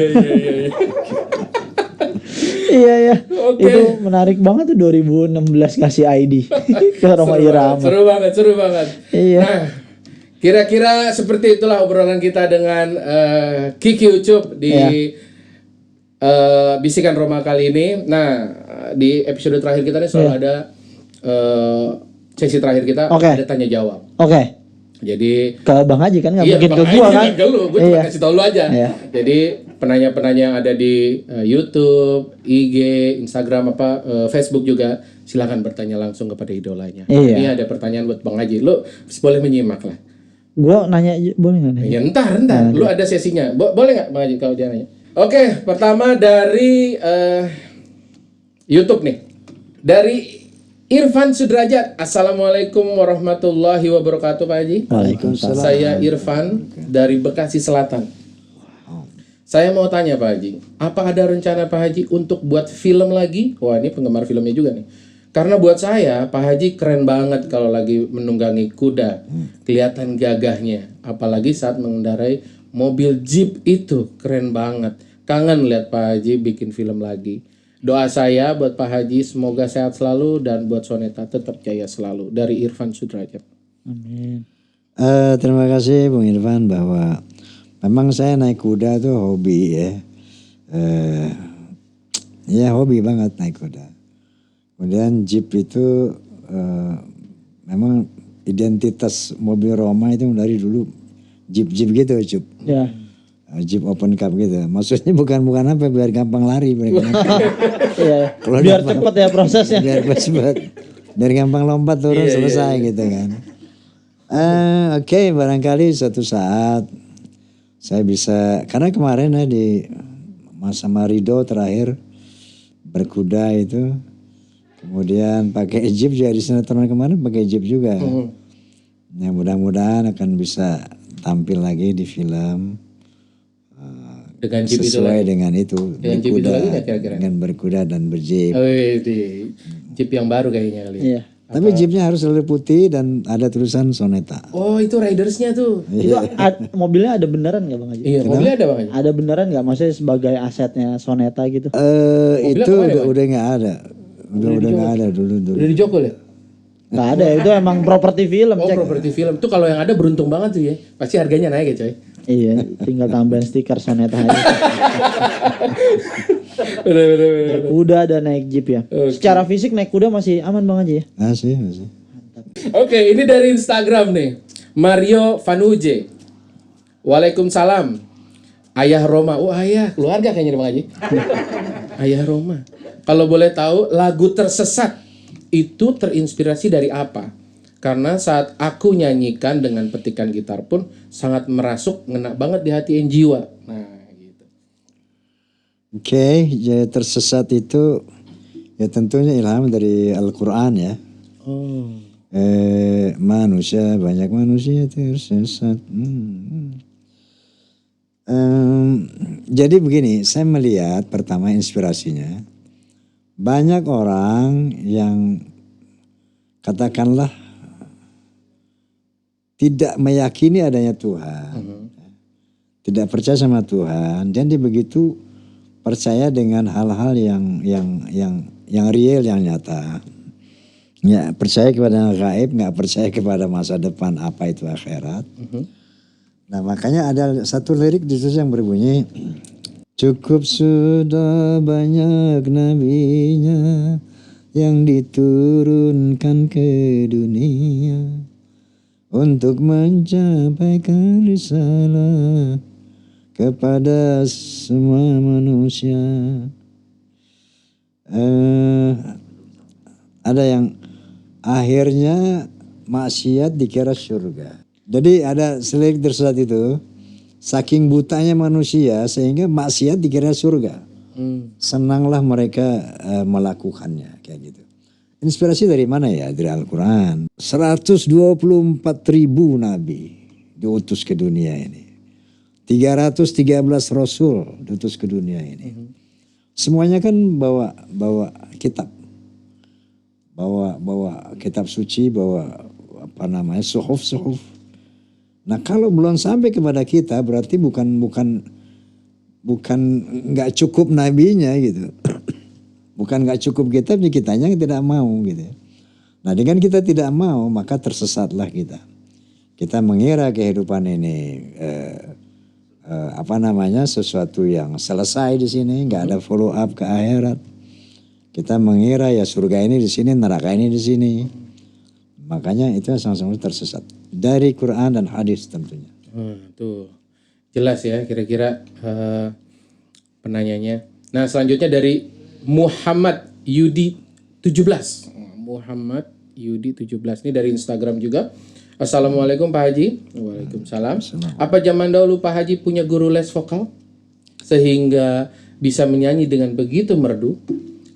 Iya. Iya. Oke. Itu menarik banget tuh 2016 kasih ID ke Rhoma Irama. Seru banget. Iya. Nah, kira-kira seperti itulah obrolan kita dengan Kiki Ucup di Bisikan Roma kali ini. Nah, di episode terakhir kita nih selalu ada sesi terakhir kita ada tanya jawab. Oke. Jadi Ke Bang Haji kan nggak mungkin ke Bang gua Haji kan. Ke lu, gue cuma kasih tau lu aja. Iya. Jadi penanya-penanya yang ada di YouTube, IG, Instagram Facebook juga silakan bertanya langsung kepada idolanya. Iya. Ini ada pertanyaan buat Bang Haji. Lu boleh menyimak lah. Gua nanya boleh nggak nanya? Ya entar. Lu ada sesinya. Boleh nggak Bang Haji kalau dia nanya? Oke, pertama dari YouTube nih. Dari Irfan Sudrajat, Assalamualaikum warahmatullahi wabarakatuh Pak Haji. Waalaikumsalam. Saya Irfan dari Bekasi Selatan. Saya mau tanya Pak Haji, apa ada rencana Pak Haji untuk buat film lagi? Wah ini penggemar filmnya juga nih. Karena buat saya Pak Haji keren banget kalau lagi menunggangi kuda, kelihatan gagahnya. Apalagi saat mengendarai mobil Jeep itu keren banget. Kangen lihat Pak Haji bikin film lagi. Doa saya buat Pak Haji semoga sehat selalu dan buat Soneta tetap jaya selalu. Dari Irfan Sudrajat. Amin. Terima kasih Bung Irfan bahwa memang saya naik kuda tuh hobi ya. Ya hobi banget naik kuda. Kemudian Jeep itu memang identitas mobil Roma itu dari dulu Jeep gitu Jeep. Ya. Jeep open cup gitu. Maksudnya bukan apa biar gampang lari. Iya. Kalau Biar gampang- cepat ya prosesnya. biar cepat. Biar gampang lompat turun selesai gitu kan. Oke, barangkali suatu saat saya bisa, karena kemarin ya di Mas sama Rido terakhir berkuda itu, kemudian pakai Jeep juga di sinetron kemarin pakai Jeep juga. Nah, mudah-mudahan akan bisa tampil lagi di film Dengan Jeep itu sesuai lagi. dengan itu. Dengan Jeep itu berkuda, lagi nggak kira-kira? dengan berkuda dan berjeep. Oh, di Jeep yang baru kayaknya kali. Iya. Tapi jeepnya harus selalu putih dan ada tulisan Soneta. Oh itu ridersnya tuh. Itu mobilnya ada beneran nggak Bang Haji? Iya mobilnya ada Bang Haji. Ada beneran nggak? Maksudnya sebagai asetnya Soneta gitu? Itu kemana, Bang? udah nggak ada. Udah nggak ada dulu. Udah dijokol ya? Nggak ada. Itu emang properti film. Oh Cek. properti film. Tuh kalau yang ada beruntung banget tuh ya. Pasti harganya naik ya coy. Iya. Tinggal tambahin stiker Soneta aja. Bener. Kuda dan naik jeep ya. Secara fisik naik kuda masih aman Bang Haji ya? Masih. Oke, ini dari Instagram nih. Mario Vanuje. Waalaikumsalam. Ayah Roma. Oh, ayah, keluarga kayaknya nih, Bang Haji. Ayah Roma. Kalau boleh tahu, lagu Tersesat itu terinspirasi dari apa? Karena saat aku nyanyikan dengan petikan gitar pun sangat merasuk, ngena banget di hati dan jiwa. Nah, gitu. Oke, jadi tersesat itu ya tentunya ilham dari Al-Quran ya. Manusia, banyak manusia tersesat. Jadi begini, saya melihat pertama inspirasinya. Banyak orang yang katakanlah tidak meyakini adanya Tuhan. Tidak percaya sama Tuhan. Dan dia begitu percaya dengan hal-hal yang real, yang nyata. Ya, percaya kepada yang gaib, nggak percaya kepada masa depan apa itu akhirat. Nah makanya ada satu lirik di situ yang berbunyi, cukup sudah banyak nabinya yang diturunkan ke dunia untuk mencapai risalah kepada semua manusia. Ada yang akhirnya maksiat dikira surga. Jadi ada selirik tersesat itu, saking butanya manusia sehingga maksiat dikira surga. Senanglah mereka melakukannya kayak gitu. Inspirasi dari mana ya? Dari Al-Quran. 124.000 nabi diutus ke dunia ini. 313 rasul diutus ke dunia ini. Semuanya kan bawa kitab. Bawa kitab suci, bawa apa namanya? Suhuf. Nah, kalau belum sampai kepada kita berarti bukan nggak cukup nabinya gitu. Bukan nggak cukup kitabnya, kitanya tidak mau gitu. Nah, dengan kita tidak mau maka tersesatlah kita. Kita mengira kehidupan ini sesuatu yang selesai di sini, nggak ada follow up ke akhirat. Kita mengira ya surga ini di sini, neraka ini di sini. Makanya itu sama-sama tersesat dari Quran dan hadis tentunya. Tuh jelas ya kira-kira penanyanya. Nah selanjutnya dari Muhammad Yudi 17. Muhammad Yudi 17 ini dari Instagram juga. Assalamualaikum Pak Haji. Waalaikumsalam. Apa zaman dahulu Pak Haji punya guru les vokal sehingga bisa menyanyi dengan begitu merdu?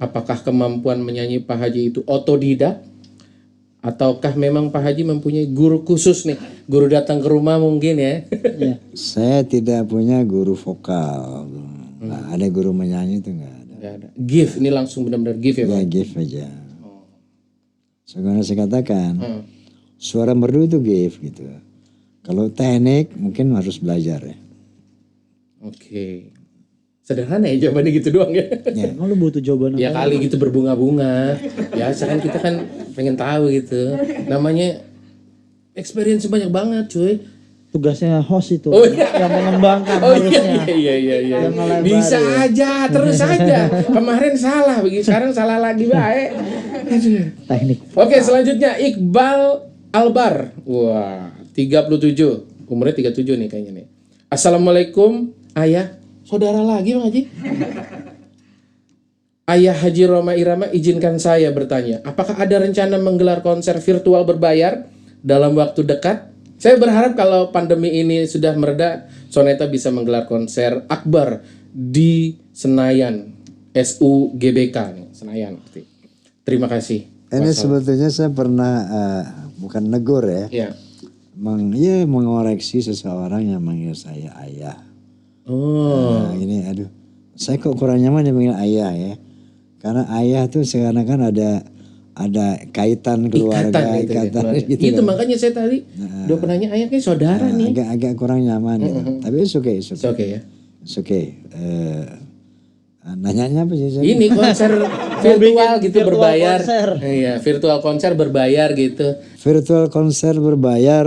Apakah kemampuan menyanyi Pak Haji itu otodidak Ataukah memang Pak Haji mempunyai guru khusus nih? Guru datang ke rumah mungkin ya? Iya. Saya tidak punya guru vokal. Nggak ada guru menyanyi itu nggak ada. Nggak ada. Gift, ini langsung benar-benar gift ya Pak? Ya gift aja. Sebenarnya saya katakan suara merdu itu gift gitu. Kalau teknik mungkin harus belajar ya. Oke. Sederhana ya jawabannya gitu doang ya? Emang lu butuh jawaban Ya apa? kali gitu berbunga-bunga. Biasa kan kita kan pengen tahu gitu. Namanya experience banyak banget cuy. Tugasnya host itu Oh, iya. yang mengembangkan Oh harusnya. iya. Yang ngelebarin. Bisa aja, terus aja. Kemarin salah, begitu sekarang salah lagi baik. Aduh. Teknik. Oke, selanjutnya Iqbal Albar. Wah, 37. Umurnya 37 nih kayaknya nih. Assalamualaikum, Ayah. Saudara lagi Bang Haji. Ayah Haji Roma Irama, izinkan saya bertanya, apakah ada rencana menggelar konser virtual berbayar dalam waktu dekat? Saya berharap kalau pandemi ini sudah mereda, Soneta bisa menggelar konser akbar di Senayan, SUGBK nih, Senayan. Terima kasih. Ini sebetulnya saya pernah bukan negur ya, Ya. mengoreksi seseorang yang manggil saya ayah. Oh, Nah, ini aduh, saya kok kurang nyaman dipanggil ayah ya, karena ayah tuh sekarang kan ada kaitan keluarga, ikatan gitu. Itu kan. makanya saya tadi udah pernah nanya ayah kayak saudara nih. Agak kurang nyaman gitu. Tapi it's okay, it's It's okay. okay ya. It's okay. Nanyanya apa sih? Ini konser virtual gitu virtual berbayar. konser. Iya, virtual konser berbayar gitu. Virtual konser berbayar.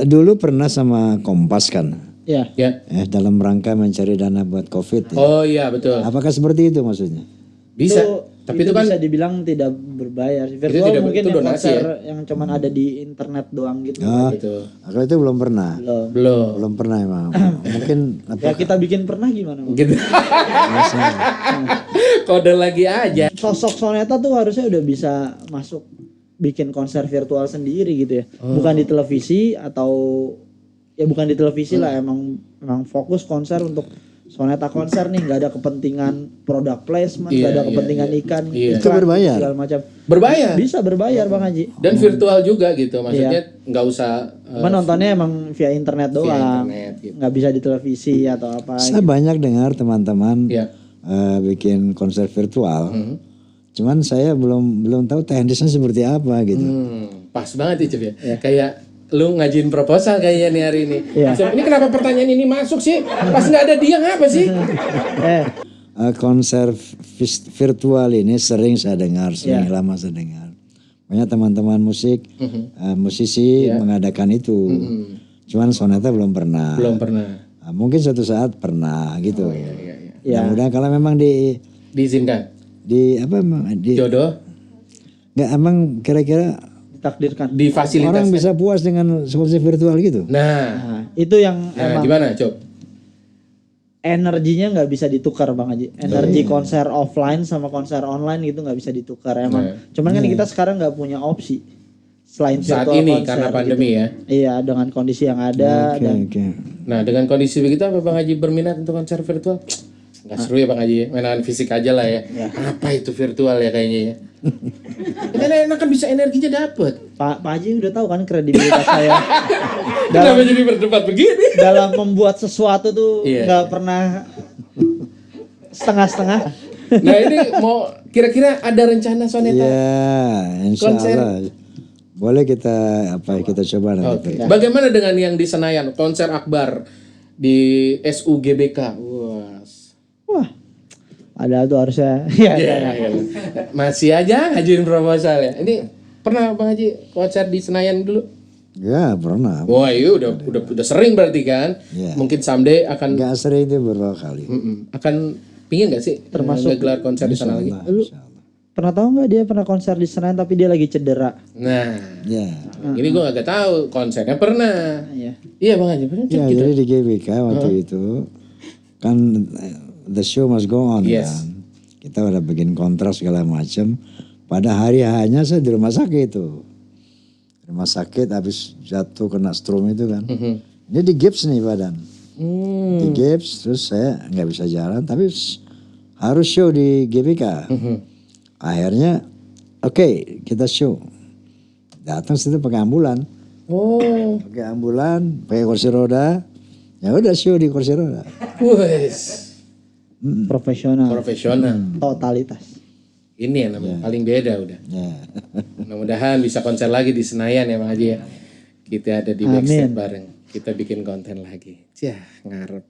Dulu pernah sama Kompas kan, Ya. Ya. dalam rangka mencari dana buat COVID. Ya. Oh iya betul. Apakah seperti itu maksudnya? Bisa. Tapi itu kan bisa dibilang tidak berbayar. Virtual tidak- mungkin itu yang donasi konser ya? yang cuman ada di internet doang gitu. gitu. Kalau itu belum pernah. Belum. Belum pernah emang. Mungkin Ya kita bikin pernah gimana? Bang? Gitu. Kode lagi aja. Sosok Soneta tuh harusnya udah bisa masuk bikin konser virtual sendiri gitu ya. Bukan di televisi atau ya bukan di televisi lah, emang fokus konser untuk Soneta konser nih, nggak ada kepentingan product placement, nggak ada kepentingan iklan, Iya. Itu berbayar? segala macam. Berbayar. Bisa berbayar Bang Haji. Dan virtual juga gitu. Maksudnya nggak usah Cuma nontonnya emang via internet doang, internet gitu. nggak bisa di televisi atau apa. saya banyak dengar teman-teman Iya. bikin konser virtual. Cuman saya belum tahu teknisnya seperti apa gitu. Pas banget ya Cep ya. Kayak lu ngajuin proposal kayaknya nih hari ini. Iya. Cep, ini kenapa pertanyaan ini masuk sih? Pas nggak ada dia ngapa sih? Konser virtual ini sering saya dengar, sering lama saya dengar. Banyak teman-teman musik, musisi mengadakan itu. Cuman Soneta belum pernah. Belum pernah. Mungkin suatu saat pernah gitu. Iya. Mudah kalau memang Diizinkan. Jodoh nggak emang kira-kira Ditakdirkan. orang difasilitasi. bisa puas dengan konser virtual gitu. Nah, Nah, itu yang emang gimana, Cop? energinya nggak bisa ditukar Bang Haji. Energi konser offline sama konser online gitu nggak bisa ditukar emang. Cuman kan kita sekarang nggak punya opsi selain Saat virtual ini konser karena gitu. pandemi ya. Iya, dengan kondisi yang ada dan Oke. Nah, dengan kondisi begitu apa Bang Haji berminat untuk konser virtual? Nggak seru ya Bang Haji ya? Mainan fisik aja lah ya. Apa itu virtual ya kayaknya ya? Kan enak kan bisa energinya dapet. Pak Haji udah tahu kan kredibilitas saya Kenapa jadi berdebat begini? dalam membuat sesuatu tuh Iya. nggak pernah setengah-setengah. Nah ini mau kira-kira ada rencana Soneta? Ya, insya Konser. Allah. Boleh kita coba nanti. Oke. Bagaimana dengan yang di Senayan, konser akbar di SUGBK? Wah, padahal tuh harusnya ya, Masih aja ngajuin proposal ya. Ini pernah Bang Haji konser di Senayan dulu? Ya pernah. Wah, iya udah sering berarti kan? Iya. Mungkin someday akan Nggak sering itu beberapa kali. akan pingin nggak sih termasuk gelar konser di sana lagi? Insya Allah. pernah tahu nggak dia pernah konser di Senayan tapi dia lagi cedera. Nah, Ya. ini gue agak tahu konsernya pernah. Iya. Iya Bang Haji, pernah Ya, gitu. jadi di GBK waktu itu kan the show must go on Yes. kan. Kita udah bikin kontrak segala macam. Pada hari hanya saya di rumah sakit itu. Rumah sakit habis jatuh kena stroke itu kan. Ini di gips nih badan. Di gips terus saya nggak bisa jalan tapi harus show di GBK. Akhirnya Oke, kita show. Datang situ pakai ambulan. Oh, Pakai ambulan, pakai kursi roda. Ya udah show di kursi roda. wes. Profesional, Profesional. totalitas. Ini yang namanya paling beda udah. Ya. Mudah-mudahan bisa konser lagi di Senayan ya Bang Haji ya. Kita ada di backstage Amin. bareng. Kita bikin konten lagi. Cih, ngarep.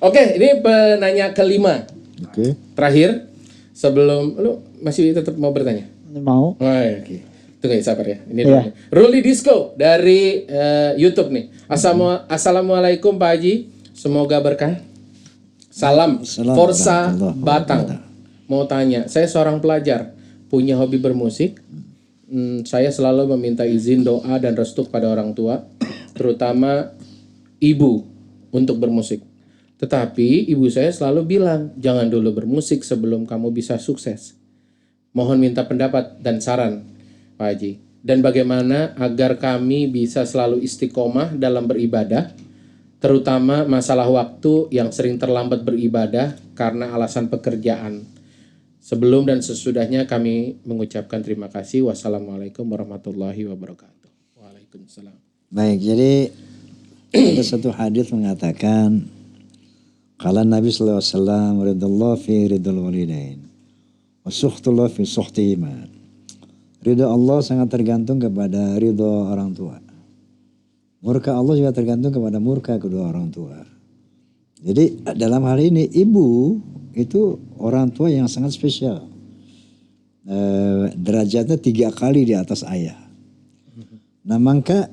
Oke, ini penanya kelima. Oke. Terakhir, sebelum lu masih tetap mau bertanya? Mau? Oh, iya, oke. Tunggu ya, sabar ya. Ini Iya. dulu. Ruli Disco dari YouTube nih. Assalamualaikum Pak Haji. Semoga berkah. Salam. Salam Forza warahmatullahi Batang. Mau tanya, saya seorang pelajar, punya hobi bermusik. Saya selalu meminta izin doa dan restu pada orang tua, terutama ibu, untuk bermusik. Tetapi ibu saya selalu bilang, jangan dulu bermusik sebelum kamu bisa sukses. Mohon minta pendapat dan saran, Pak Haji. Dan bagaimana agar kami bisa selalu istiqomah dalam beribadah, terutama masalah waktu yang sering terlambat beribadah karena alasan pekerjaan. Sebelum dan sesudahnya kami mengucapkan terima kasih. Wassalamualaikum warahmatullahi wabarakatuh. Waalaikumsalam. Baik, jadi ada satu hadis mengatakan kalau Nabi sallallahu alaihi wasallam ridallah fi ridul walidain wa sukhtullah fi sukhtihima. Ridha Allah sangat tergantung kepada ridha orang tua. Murka Allah juga tergantung kepada murka kedua orang tua. Jadi dalam hal ini ibu itu orang tua yang sangat spesial. Derajatnya 3 kali di atas ayah. Nah maka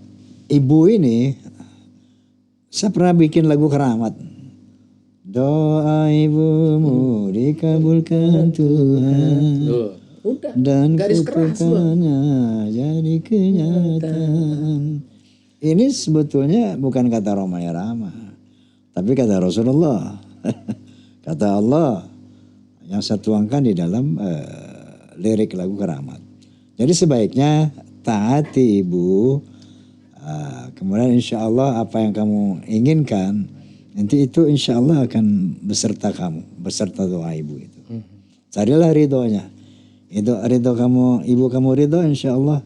ibu ini, saya pernah bikin lagu keramat. Doa ibumu dikabulkan Tuhan. Tuh, udah. Dan Garis keras loh. kutukannya jadi kenyataan. Ini sebetulnya bukan kata Roma Irama, tapi kata Rasulullah. Kata Allah yang saya tuangkan di dalam lirik lagu keramat. Jadi sebaiknya taati ibu, kemudian insya Allah apa yang kamu inginkan, nanti itu insya Allah akan beserta kamu, beserta doa ibu itu. Carilah ridhonya. Itu ridho kamu, ibu kamu ridho, insya Allah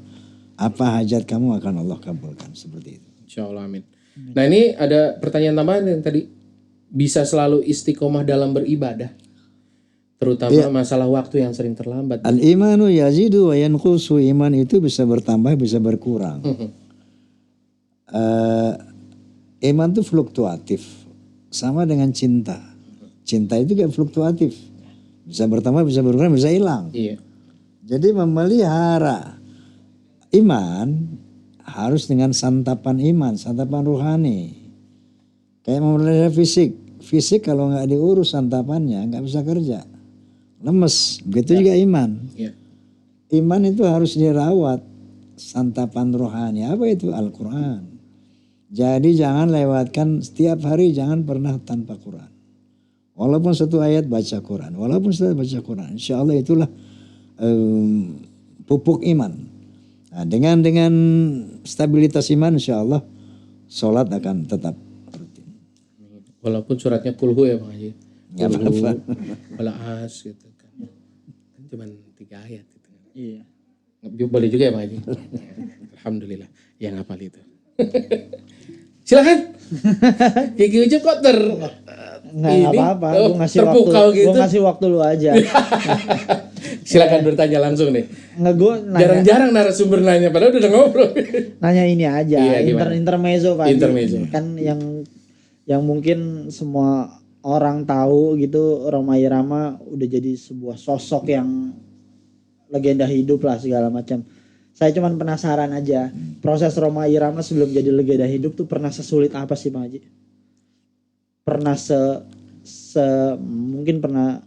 apa hajat kamu akan Allah kabulkan, seperti itu. Insya Allah amin. Nah ini ada pertanyaan tambahan yang tadi. Bisa selalu istiqomah dalam beribadah. Terutama masalah waktu yang sering terlambat. Al-imanu yazidu wa yanqusu. Iman itu bisa bertambah, bisa berkurang. Iman itu fluktuatif. Sama dengan cinta. Cinta itu juga fluktuatif. Bisa bertambah, bisa berkurang, bisa hilang. Iya. Jadi memelihara iman harus dengan santapan iman, santapan rohani. Kayak memelihara fisik. Fisik kalau nggak diurus santapannya nggak bisa kerja. Lemes. Begitu juga iman. Iya. Iman itu harus dirawat. Santapan rohani. Apa itu? Al-Quran. Jadi jangan lewatkan setiap hari, jangan pernah tanpa Quran. Walaupun satu ayat baca Quran. Walaupun satu ayat baca Quran. Insya Allah itulah pupuk iman. Nah, dengan stabilitas iman insya Allah sholat akan tetap rutin. Walaupun suratnya kulhu ya Bang Haji. Nggak apa-apa. Balas gitu kan. Kan cuma 3 ayat gitu. Iya. Boleh juga ya Bang Haji. Alhamdulillah. Yang hafal itu. Silakan. Gigi Ucup kok Nggak ini, apa-apa, oh, gue ngasih terpukau waktu, gitu. gue ngasih waktu lu aja. Silakan bertanya langsung nih. Nggak, gue nanya, Jarang-jarang narasumber nanya, padahal udah ngobrol. nanya ini aja, Iya, gimana? intermezzo Pak. Intermezzo. Kan yang mungkin semua orang tahu gitu, Rhoma Irama udah jadi sebuah sosok yang legenda hidup lah segala macam. Saya cuman penasaran aja, proses Rhoma Irama sebelum jadi legenda hidup tuh pernah sesulit apa sih Pak Haji? Pernah mungkin pernah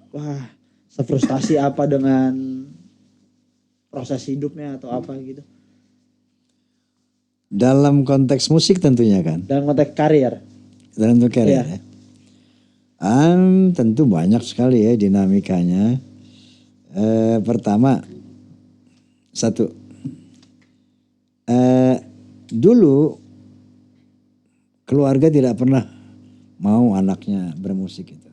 sefrustasi apa dengan proses hidupnya atau apa gitu? Dalam konteks musik tentunya kan. Dalam konteks karir. Dalam konteks karir Iya. ya. Tentu banyak sekali ya dinamikanya. Pertama, dulu keluarga tidak pernah mau anaknya bermusik itu.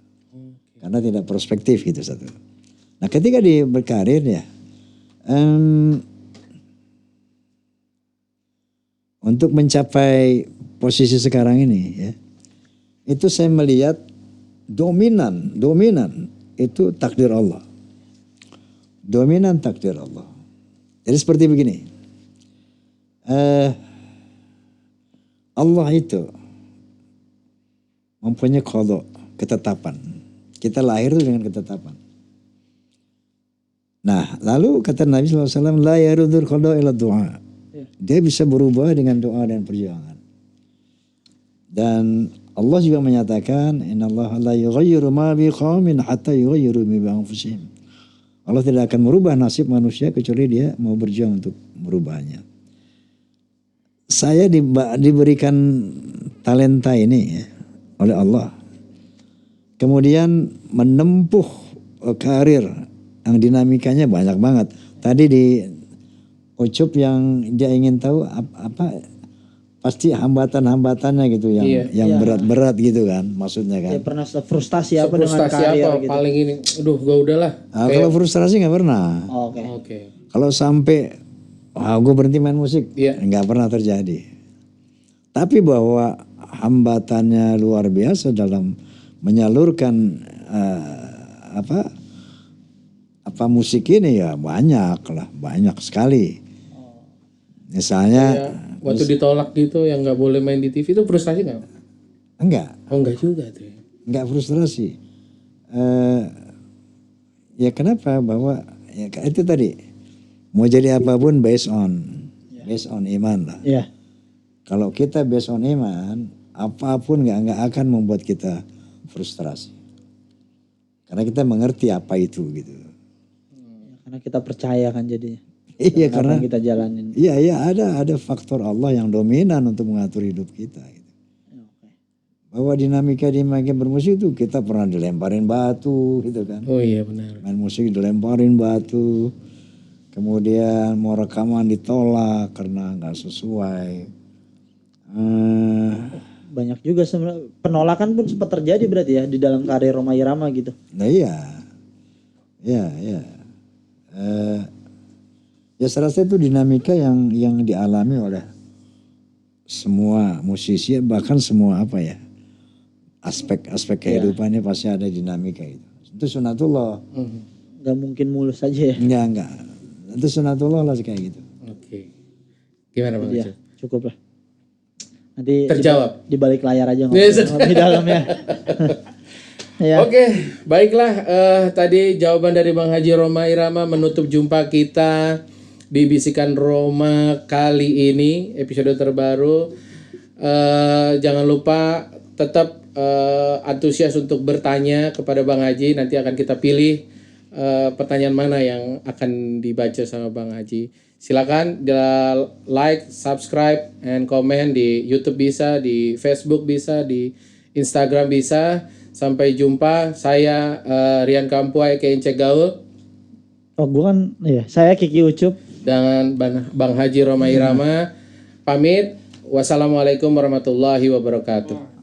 Karena tidak prospektif gitu satu. Nah ketika dia berkarir ya, Untuk mencapai posisi sekarang ini ya, itu saya melihat dominan itu takdir Allah. Dominan takdir Allah. Jadi seperti begini. Allah itu mempunyai qada, ketetapan. Kita lahir itu dengan ketetapan. Nah, lalu kata Nabi SAW, la yarudul qada ila du'a. Dia bisa berubah dengan doa dan perjuangan. Dan Allah juga menyatakan, innallaha la yughayyiru ma biqaumin hatta yughayyiru bi anfusihim. Allah tidak akan merubah nasib manusia kecuali dia mau berjuang untuk merubahnya. Saya diberikan talenta ini ya, oleh Allah. Kemudian menempuh karir yang dinamikanya banyak banget. Tadi di Ucup yang dia ingin tahu apa pasti hambatan-hambatannya gitu yang berat-berat gitu kan maksudnya kan. Ya pernah frustasi apa dengan karir apa gitu. paling ini? Aduh, gua udahlah. Kalau frustrasi nggak pernah. Oke. Kalau sampai gue berhenti main musik, nggak pernah terjadi. Tapi bahwa hambatannya luar biasa dalam menyalurkan apa musik ini ya banyak sekali. Misalnya Waktu ditolak gitu yang nggak boleh main di TV itu frustasi nggak? enggak juga tuh. Enggak frustrasi. Ya kenapa? Bahwa ya, itu tadi mau jadi apapun based on iman lah. Iya. Kalau kita based on iman, apapun nggak akan membuat kita frustrasi. Karena kita mengerti apa itu gitu. Karena kita percaya kan jadinya. Iya Apa karena yang kita jalanin. Iya ada faktor Allah yang dominan untuk mengatur hidup kita. Gitu. Bahwa dinamika bermusik itu kita pernah dilemparin batu gitu kan. Oh iya benar. Main musik dilemparin batu. Kemudian mau rekaman ditolak karena nggak sesuai. Banyak juga sebenarnya penolakan pun sempat terjadi berarti ya di dalam karir Rhoma Irama gitu. Nah iya. Ya saya rasa itu dinamika yang dialami oleh semua musisi bahkan semua aspek kehidupannya pasti ada dinamika itu. Itu sunatullah. Gak mungkin mulus aja ya. Enggak. Itu sunatullah lah kayak gitu. Oke. Gimana Bang? Iya, cukup lah. Nanti terjawab di balik layar aja ngobrol di dalamnya. Ya. Oke, baiklah. Tadi jawaban dari Bang Haji Rhoma Irama menutup jumpa kita di Bisikan Roma kali ini, episode terbaru. Jangan lupa tetap antusias untuk bertanya kepada Bang Haji. Nanti akan kita pilih pertanyaan mana yang akan dibaca sama Bang Haji. Silakan like, subscribe, and comment di YouTube bisa, di Facebook bisa, di Instagram bisa. Sampai jumpa. Saya Rian Kampuai Keince Gaul. Oh, gue kan saya Kiki Ucup Dan Bang Haji Rhoma Irama. Pamit. Wassalamualaikum warahmatullahi wabarakatuh.